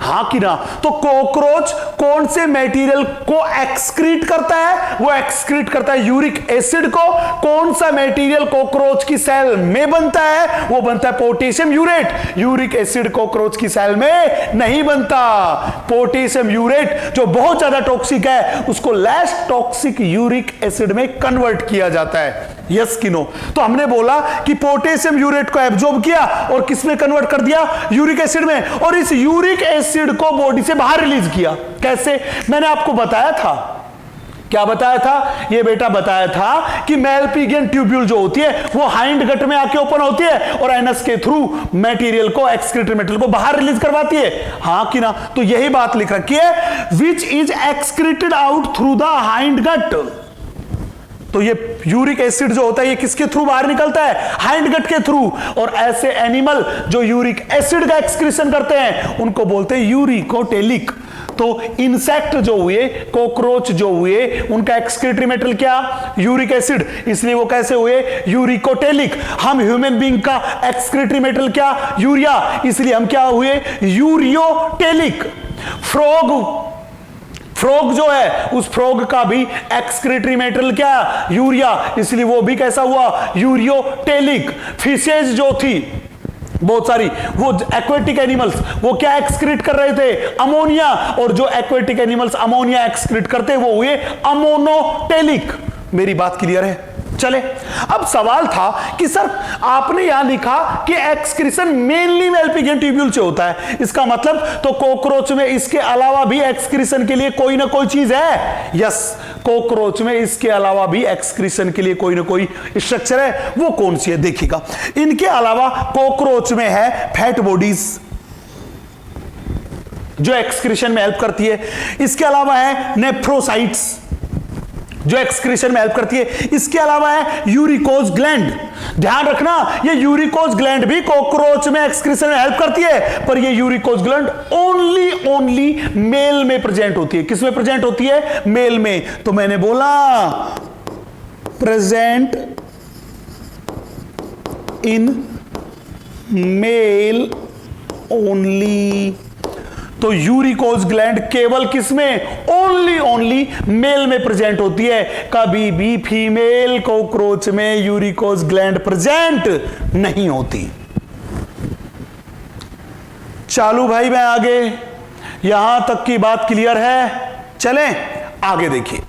हां कि ना। तो कॉकरोच कौन से मटेरियल को एक्सक्रीट करता है, वो एक्सक्रीट करता है यूरिक एसिड को। कौन सा मटेरियल कॉकरोच की सेल में बनता है, वो बनता है potassium urate. Uric acid cockroach की सेल में नहीं बनता। पोटेशियम यूरेट जो बहुत ज्यादा टॉक्सिक है उसको लेस टॉक्सिक यूरिक एसिड में कन्वर्ट किया जाता है, यस कि नो। तो हमने बोला कि पोटेशियम यूरेट को एब्जॉर्ब किया और किस में कन्वर्ट कर दिया, यूरिक एसिड में, और इस यूरिक एसिड को बॉडी से बाहर रिलीज किया। कैसे, मैंने आपको बताया था, क्या बताया था, ये बेटा बताया था कि मेलपिगियन ट्यूब्यूल जो होती है वो हाइंड गट में आके ओपन होती है और एनस के थ्रू मटेरियल को, एक्सक्रीटरी मटेरियल को बाहर रिलीज करवाती है, हां कि ना। तो यही बात लिख रखी है, which is excreted out through the hind gut. तो ये यूरिक एसिड जो होता है ये किसके थ्रू बाहर निकलता है, हाइंड गट के थ्रू। और ऐसे एनिमल जो यूरिक एसिड का एक्सक्रीशन करते हैं उनको बोलते हैं यूरिकोटेलिक। तो इंसेक्ट जो हुए, कॉकरोच जो हुए, उनका एक्सक्रीटरी मटेरियल क्या, यूरिक एसिड, इसलिए वो कैसे हुए, यूरिकोटेलिक। हम ह्यूमन बीइंग का एक्सक्रीटरी मटेरियल क्या, यूरिया, इसलिए हम क्या हुए, यूरियोटेलिक। फ्रॉग जो है उस फ्रॉग का भी एक्सक्रीटरी मटेरियल क्या, यूरिया, इसलिए वो भी कैसा हुआ, यूरियोटेलिक। फिशेज जो थी बहुत सारी, वो एक्वेटिक एनिमल्स, वो क्या एक्सक्रीट कर रहे थे, अमोनिया, और जो एक्वेटिक एनिमल्स अमोनिया एक्सक्रीट करते वो हुए अमोनोटेलिक। मेरी बात क्लियर है। चले, अब सवाल था कि सर आपने यहां लिखा कि एक्सक्रीशन मेनली मेलपिगियन ट्यूब्यूल से होता है, इसका मतलब तो कॉकरोच में इसके अलावा भी एक्सक्रीशन के लिए कोई ना कोई चीज है। यस, कॉकरोच में इसके अलावा भी एक्सक्रीशन के लिए कोई ना कोई स्ट्रक्चर है। वो कौन सी है देखिएगा। इनके अलावा कॉकरोच में है फैट बॉडीज जो एक्सक्रीशन में हेल्प करती है। इसके अलावा है नेफ्रोसाइट्स जो एक्सक्रीशन में हेल्प करती है। इसके अलावा है यूरिकोज ग्लैंड। ध्यान रखना, ये यूरिकोज ग्लैंड भी कॉकरोच में एक्सक्रीशन में हेल्प करती है, पर ये यूरिकोज ग्लैंड ओनली मेल में प्रेजेंट होती है। किस में प्रेजेंट होती है, मेल में। तो मैंने बोला प्रेजेंट इन मेल ओनली। तो यूरिकोज ग्लैंड केवल किसमें, ओनली मेल में प्रेजेंट होती है। कभी भी फीमेल कॉकरोच में यूरिकोज ग्लैंड प्रेजेंट नहीं होती। चालू भाई, मैं आगे, यहां तक की बात क्लियर है। चलें आगे, देखिए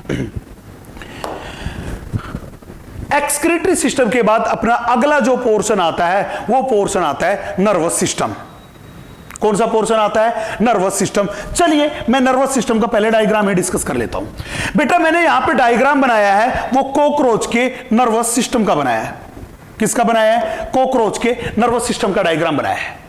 एक्सक्रीटरी सिस्टम के बाद अपना अगला जो पोर्शन आता है वो पोर्शन आता है नर्वस सिस्टम। कौन सा पोर्शन आता है, नर्वस सिस्टम। चलिए मैं नर्वस सिस्टम का पहले डायग्राम ही डिस्कस कर लेता हूं। बेटा मैंने यहां पे डायग्राम बनाया है वो कॉकरोच के नर्वस सिस्टम का बनाया है। किसका बनाया है, कॉकरोच के नर्वस सिस्टम का डायग्राम बनाया है।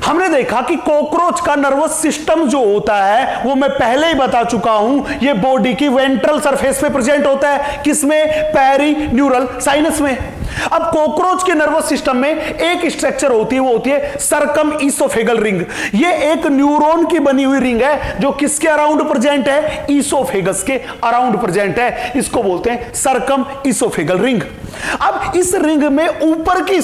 हमने देखा कि कॉकरोच का नर्वस सिस्टम जो होता है वो मैं पहले ही बता चुका हूं, ये बॉडी की वेंट्रल सरफेस पे प्रेजेंट होता है। किसमें, पेरी न्यूरल साइनस में। अब कॉकरोच के नर्वस सिस्टम में एक स्ट्रक्चर होती है, वो होती है सर्कम ईसोफेगल रिंग। ये एक न्यूरॉन की बनी हुई रिंग है जो किसके अराउंड प्रेजेंट है, ईसोफेगस के अराउंड प्रेजेंट है। इसको बोलते हैं सर्कम ईसोफेगल रिंग। अब इस रिंग में ऊपर की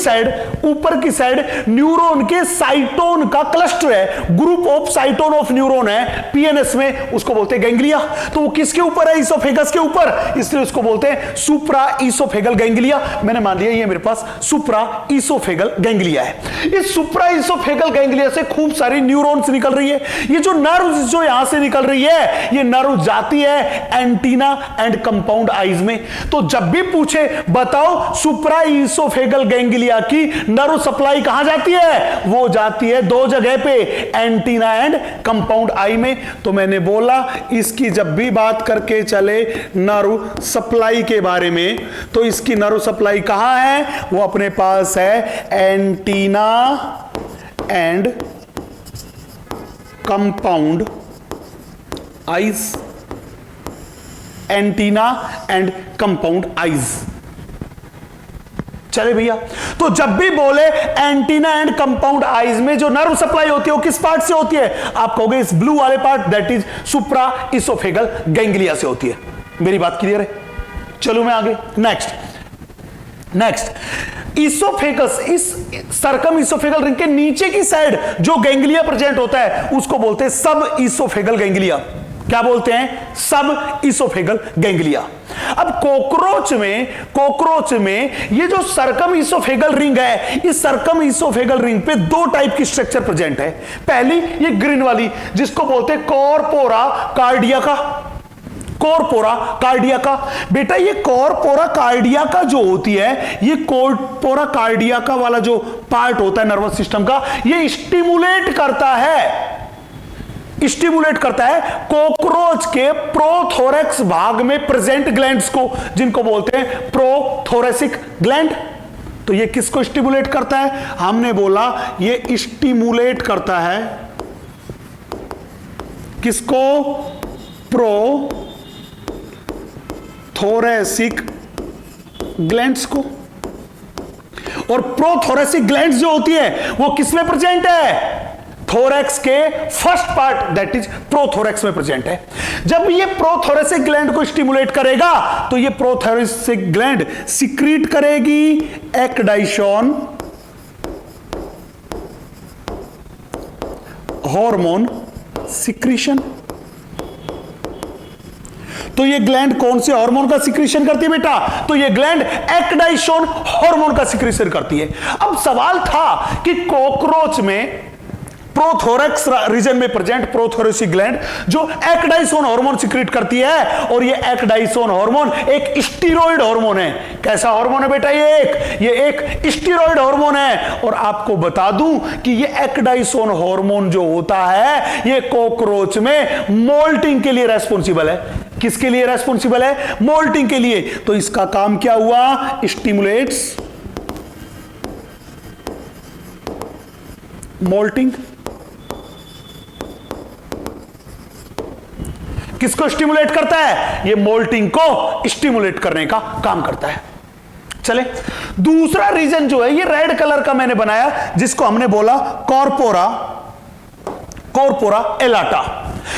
साइड न्यूरॉन के साइटोन का क्लस्टर है, ग्रुप ऑफ साइटोन ऑफ न्यूरॉन है पीएनएस में, उसको बोलते हैं गैंग्लिया। तो वो किसके ऊपर है? इसोफेगस के ऊपर, इसलिए उसको बोलते हैं सुप्रा इसोफेगल गैंग्लिया। मैंने मान लिया ये मेरे पास सुप्रा इसोफेगल गैंग्लिया है। इस सुप्रा इसोफेगल गैंग्लिया से खूब सारी न्यूरॉन्स निकल रही है। ये जो नर्व जो यहां से निकल रही है, ये नर्व जाती है एंटीना एंड कंपाउंड आईज में। तो जब भी पूछे बताओ सुप्रा इसोफेगल गैंग्लिया की नर्व सप्लाई कहां जाती है? वो जाती है दो जगह पे, एंटीना एंड कंपाउंड आई में। तो मैंने बोला इसकी जब भी बात करके चले नर्व सप्लाई के बारे में, तो इसकी नर्व सप्लाई कहां है? वो अपने पास है antenna and compound eyes, antenna and compound eyes. चले भैया, तो जब भी बोले एंटीना एंड कंपाउंड आइज में जो नर्व सप्लाई होती है वो किस पार्ट से होती है? आप कहोगे इस ब्लू वाले part, that is supra oesophageal ganglia से होती है। मेरी बात क्लियर है? चलो मैं आगे, नेक्स्ट इसोफेगस, इस सर्कम इसोफेगल रिंग के नीचे की साइड जो गैंग्लिया प्रेजेंट होता है उसको बोलते हैं सब इसोफेगल गैंग्लिया। क्या बोलते हैं? सब इसोफेगल गैंग्लिया। अब कॉकरोच में ये जो सर्कम इसोफेगल रिंग है, इस सर्कम इसोफेगल रिंग पे दो टाइप की स्ट्रक्चर प्रेजेंट है। पहली ये ग्रीन वाली जिसको बोलते हैं कॉर्पोरा कार्डियाका। कॉर्पोरा कार्डियाका, बेटा ये कॉर्पोरा कार्डियाका जो होती है, ये कॉर्पोरा कार्डियाका वाला जो पार्ट होता है नर्वस सिस्टम का, ये स्टिमुलेट करता है कॉकरोच के प्रोथोरेक्स भाग में प्रेजेंट ग्लैंड्स को, जिनको बोलते हैं प्रोथोरेसिक ग्लैंड। तो ये किसको स्टिमुलेट करता है? हमने बोला ये स्टिमुलेट करता है किसको? प्रोथोरेसिक ग्लैंड्स को। और प्रोथोरेसिक ग्लैंड्स जो होती है वो किसमें प्रेजेंट है? थोरैक्स के first part, that is prothorax में प्रेजेंट है। जब ये प्रोथोरेसिक ग्लैंड को स्टिमुलेट करेगा तो ये प्रोथोरेसिक ग्लैंड सिक्रीट करेगी एक्डाइसोन हार्मोन सिक्रीशन। तो ये ग्लैंड कौन से हार्मोन का सिक्रीशन करती है बेटा? तो ये ग्लैंड एक्डाइसोन हार्मोन का सिक्रीशन करती है। अब सवाल था कि कॉकरोच में प्रोथोरैक्स रीजन में प्रेजेंट प्रोथोरेसिक ग्लैंड जो एक्डाइसोन हार्मोन सिक्रीट करती है, और ये एक्डाइसोन हार्मोन एक स्टीरॉयड हार्मोन है। कैसा हार्मोन है बेटा? ये एक स्टीरॉयड हार्मोन है। और आपको बता दूं कि ये एक्डाइसोन हार्मोन जो होता है ये कॉकरोच में मोल्टिंग के लिए रेस्पॉन्सिबल है। किसके लिए रेस्पॉन्सिबल है? मोल्टिंग के लिए। तो इसका काम क्या हुआ? Stimulates moulting. किसको स्टिमुलेट करता है? ये मोल्टिंग को स्टिमुलेट करने का काम करता है। चले, दूसरा रीजन जो है ये रेड कलर का मैंने बनाया, जिसको हमने बोला कॉर्पोरा एलाटा।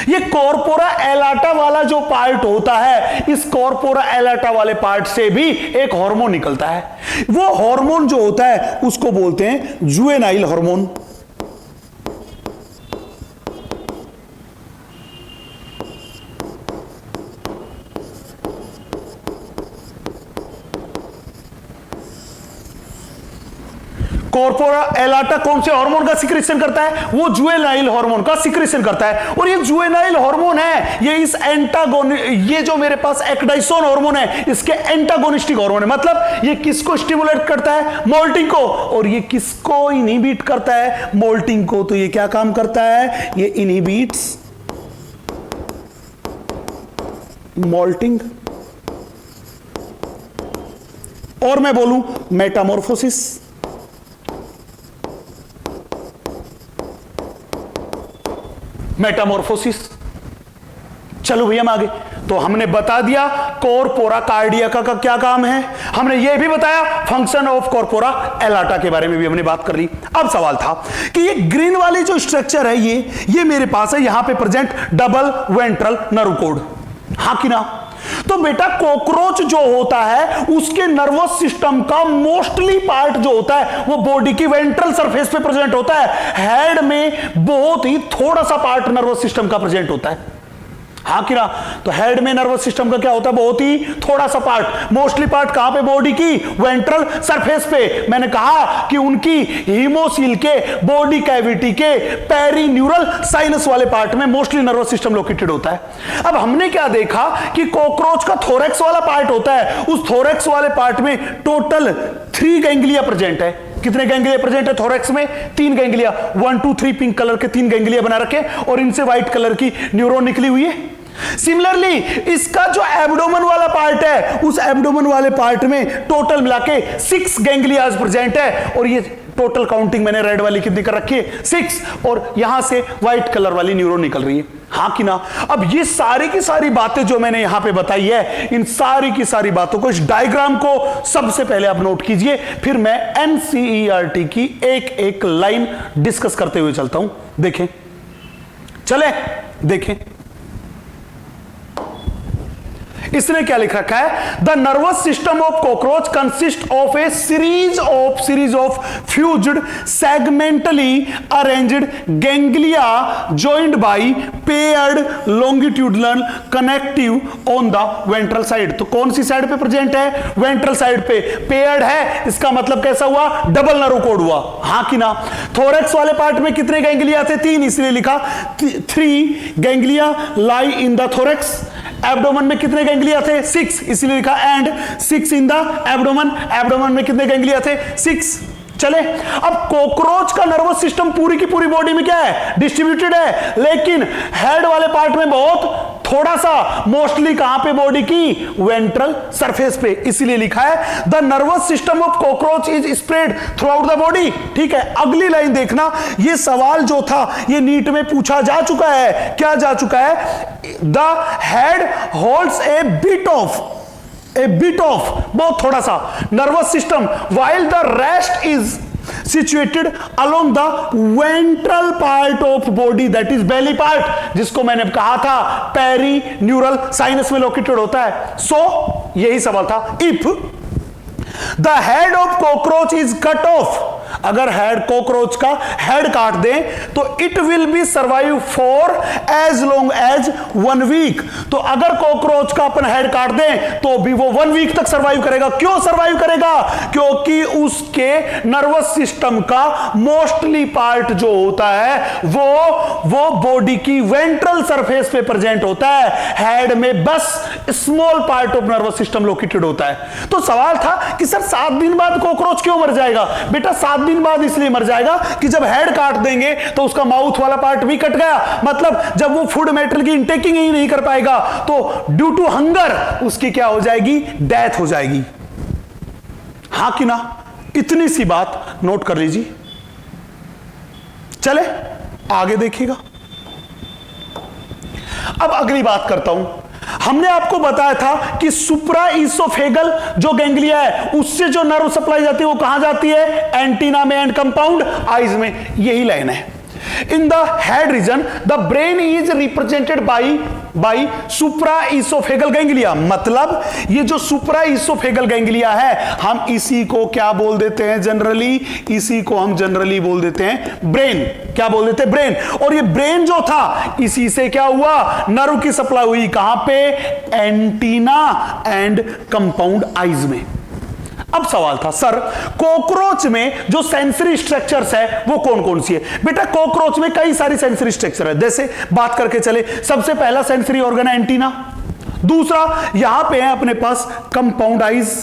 ये कॉर्पोरा एलाटा वाला जो पार्ट होता है, इस कॉर्पोरा एलाटा वाले पार्ट से भी एक हार्मोन निकलता है। वो हार्मोन जो होता है उसको बोलते हैं जुवेनाइल हार्मोन। कॉर्पोरा एलाटा कौन से हार्मोन का सिक्रीशन करता है? वो जुवेनाइल हार्मोन का सिक्रीशन करता है। और ये जुवेनाइल हार्मोन है, ये इस ये जो मेरे पास एक्डाइसोन हार्मोन है, इसके एंटागोनिस्टिक हार्मोन है। मतलब ये किसको स्टिमुलेट करता है? मोल्टिंग को। और ये किसको इनहिबिट करता है? मोल्टिंग को। तो ये क्या काम करता है? ये इनहिबिट्स मोल्टिंग। और मैं बोलूं मेटामॉर्फोसिस। मेटामॉर्फोसिस। चलो भैया हम आगे। तो हमने बता दिया कॉर्पोरा कार्डियाका का क्या काम है, हमने ये भी बताया फंक्शन ऑफ कॉर्पोरा एलाटा के बारे में भी हमने बात कर ली। अब सवाल था कि ये ग्रीन वाली जो स्ट्रक्चर है ये मेरे पास है, यहां पे present double ventral nerve code, हां कि ना? तो बेटा कॉकरोच जो होता है उसके नर्वस सिस्टम का मोस्टली पार्ट जो होता है वो बॉडी की वेंट्रल सरफेस पे प्रेजेंट होता है। हेड में बहुत ही थोड़ा सा पार्ट नर्वस सिस्टम का प्रेजेंट होता है, हाँ कि ना। तो हेड में नर्वस सिस्टम का क्या होता है, बहुत ही थोड़ा सा पार्ट। मोस्टली पार्ट कहां पे, बॉडी की वेंट्रल सरफेस पे। मैंने कहा कि उनकी हीमोसील के बॉडी कैविटी के पेरीन्यूरल साइनस वाले पार्ट में मोस्टली नर्वस सिस्टम लोकेटेड होता है। अब हमने क्या देखा कि कॉकरोच का थोरैक्स वाला पार्ट होता है, उस थोरैक्स वाले पार्ट में टोटल 3 गैंग्लिया प्रेजेंट है। कितने गैंग्लिया प्रेजेंट है थोरैक्स में, 3 गैंग्लिया, 1 2 3 पिंक कलर के 3 गैंग्लिया बना रखे और इनसे व्हाइट कलर की न्यूरॉन निकली हुई है। सिमिलरली इसका जो एब्डोमेन वाला पार्ट है, उस एब्डोमेन वाले पार्ट में टोटल मिला के 6 गैंग्लियाज प्रेजेंट है और ये टोटल काउंटिंग मैंने रेड वाली कितनी कर रखी है, 6, और यहां से व्हाइट कलर वाली न्यूरॉन निकल रही है, हाँ कि ना। अब ये सारी की सारी बातें जो मैंने यहां पे बताई है, इन सारी की सारी बातों को, इस डायग्राम को सबसे पहले आप नोट कीजिए, फिर मैं एनसीईआरटी की एक एक लाइन डिस्कस करते हुए चलता हूं। देखें, चले देखें इसने क्या लिख रखा है, the nervous system of cockroach consist of A series of fused segmentally arranged ganglia joined by paired longitudinal connective on the ventral side. तो कौन सी साइड पे प्रेजेंट है, वेंट्रल साइड पे। पेयर्ड है, इसका मतलब कैसा हुआ, डबल नर्व कोड हुआ, हाँ कि ना। थोरैक्स वाले पार्ट में कितने गैंग्लिया थे, 3, इसलिए लिखा 3 ganglia lie in the thorax. Abdomen में कितने गैंग्लिया थे, 6, इसलिए लिखा and 6 in the abdomen. Abdomen में कितने गैंग्लिया थे, 6। चले, अब कॉकरोच का नर्वस सिस्टम पूरी की पूरी बॉडी में क्या है, डिस्ट्रीब्यूटेड है, लेकिन हेड वाले पार्ट में बहुत थोड़ा सा, मोस्टली कहां पे, बॉडी की वेंट्रल सरफेस पे, इसलिए लिखा है the nervous system of cockroach is spread through out the body. ठीक है, अगली लाइन देखना, ये सवाल जो था ये नीट में पूछा जा चुका है। क्या जा चुका है, the head holds A bit of बहुत थोड़ा सा nervous system while the rest is situated along the ventral part of body, that is belly part, जिसको मैंने कहा था पेरीन्यूरल साइनस में लोकेटेड होता है। सो यही सवाल था, if the head of cockroach is cut off, अगर हेड कॉकरोच का हेड काट दें तो it will be survive for as long as 1 week. तो अगर कॉकरोच का अपन हेड काट दें तो भी वो 1 वीक तक सर्वाइव करेगा। क्यों सर्वाइव करेगा, क्योंकि उसके नर्वस सिस्टम का मोस्टली पार्ट जो होता है वो बॉडी की वेंट्रल सरफेस पे प्रेजेंट होता है। हेड में बस small part of nervous system located होता है। तो सवाल था कि सर 7 दिन बाद कॉकरोच क्यों मर जाएगा। बेटा 7 दिन बाद इसलिए मर जाएगा कि जब हेड काट देंगे तो उसका माउथ वाला पार्ट भी कट गया, मतलब जब वो फूड मेटेरियल की इंटेकिंग ही नहीं कर पाएगा तो ड्यू टू हंगर उसकी क्या हो जाएगी, डेथ हो जाएगी, हाँ कि ना। इतनी सी बात नोट कर लीजिए। चले आगे देखिएगा। अब अगली बात करता हूं। हमने आपको बताया था कि सुप्रा इसोफेगल जो गैंग्लिया है उससे जो नर्व सप्लाई जाती है वो कहां जाती है, एंटीना में एंड कंपाउंड आइज में। यही लाइन है। In the head region the brain is represented by supra oesophageal ganglia. मतलब ये जो सुप्रा इसोफेगल गैंग्लिया है हम इसी को क्या बोल देते हैं जनरली, इसी को हम जनरली बोल देते हैं ब्रेन। क्या बोल देते हैं, ब्रेन। और ये ब्रेन जो था इसी से क्या हुआ, नर्व की सप्लाई हुई कहां पे, एंटीना एंड कंपाउंड आइज में। अब सवाल था सर कॉकरोच में जो सेंसरी स्ट्रक्चर्स है वो कौन कौन सी है। बेटा कॉकरोच में कई सारी सेंसरी स्ट्रक्चर है, जैसे बात करके चले। सबसे पहला सेंसरी ऑर्गन है एंटीना। दूसरा यहां पे है अपने पास compound eyes.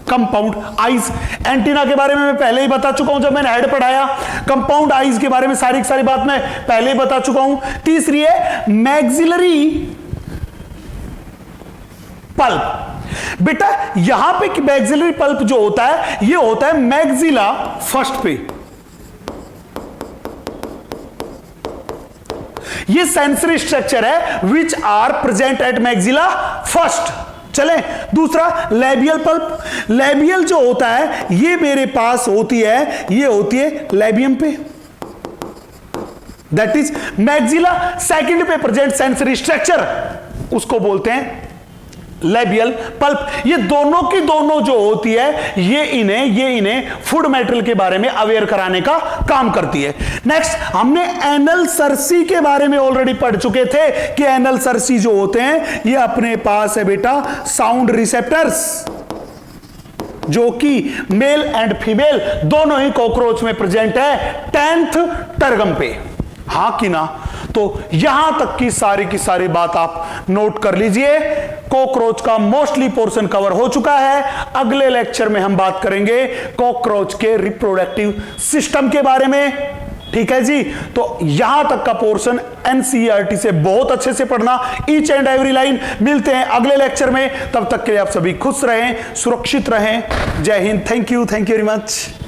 Compound eyes, antenna के बारे में मैं पहले ही बता चुका हूं जब मैंने हेड पढ़ाया। कंपाउंड आइज के बारे में सारी की सारी बात मैं पहले ही बता चुका हूं। तीसरी है मैक्सिलरी पल्प। बेटा यहां पे मैक्सिलरी पल्प जो होता है ये होता है मैक्सिला फर्स्ट पे। ये सेंसरी स्ट्रक्चर है which are present at maxilla first. चले दूसरा लेबियल पल्प। लेबियल जो होता है ये मेरे पास होती है, ये होती है लेबियम पे। That is maxilla. सेकंड पे प्रेजेंट सेंसरी स्ट्रक्चर, उसको बोलते हैं लेबियल पल्प। ये दोनों की दोनों जो होती है ये इन्हें फूड मैटेरियल के बारे में अवेयर कराने का काम करती है। नेक्स्ट हमने एनल सर्सी के बारे में ऑलरेडी पढ़ चुके थे कि एनल सर्सी जो होते हैं ये अपने पास है बेटा साउंड रिसेप्टर्स, जो कि मेल एंड फीमेल दोनों ही कॉकरोच में प्रेजेंट है 10th टर्गम पे। हां कि ना? तो यहां तक की सारी बात आप नोट कर लीजिए। कॉकरोच का मोस्टली पोर्शन कवर हो चुका है। अगले लेक्चर में हम बात करेंगे कॉकरोच के रिप्रोडक्टिव सिस्टम के बारे में। ठीक है जी, तो यहां तक का पोर्शन एनसीईआरटी से बहुत अच्छे से पढ़ना, ईच एंड एवरी लाइन। मिलते हैं अगले लेक्चर में, तब तक के लिए आप सभी खुश रहें, सुरक्षित रहें। जय Hind, thank you very much.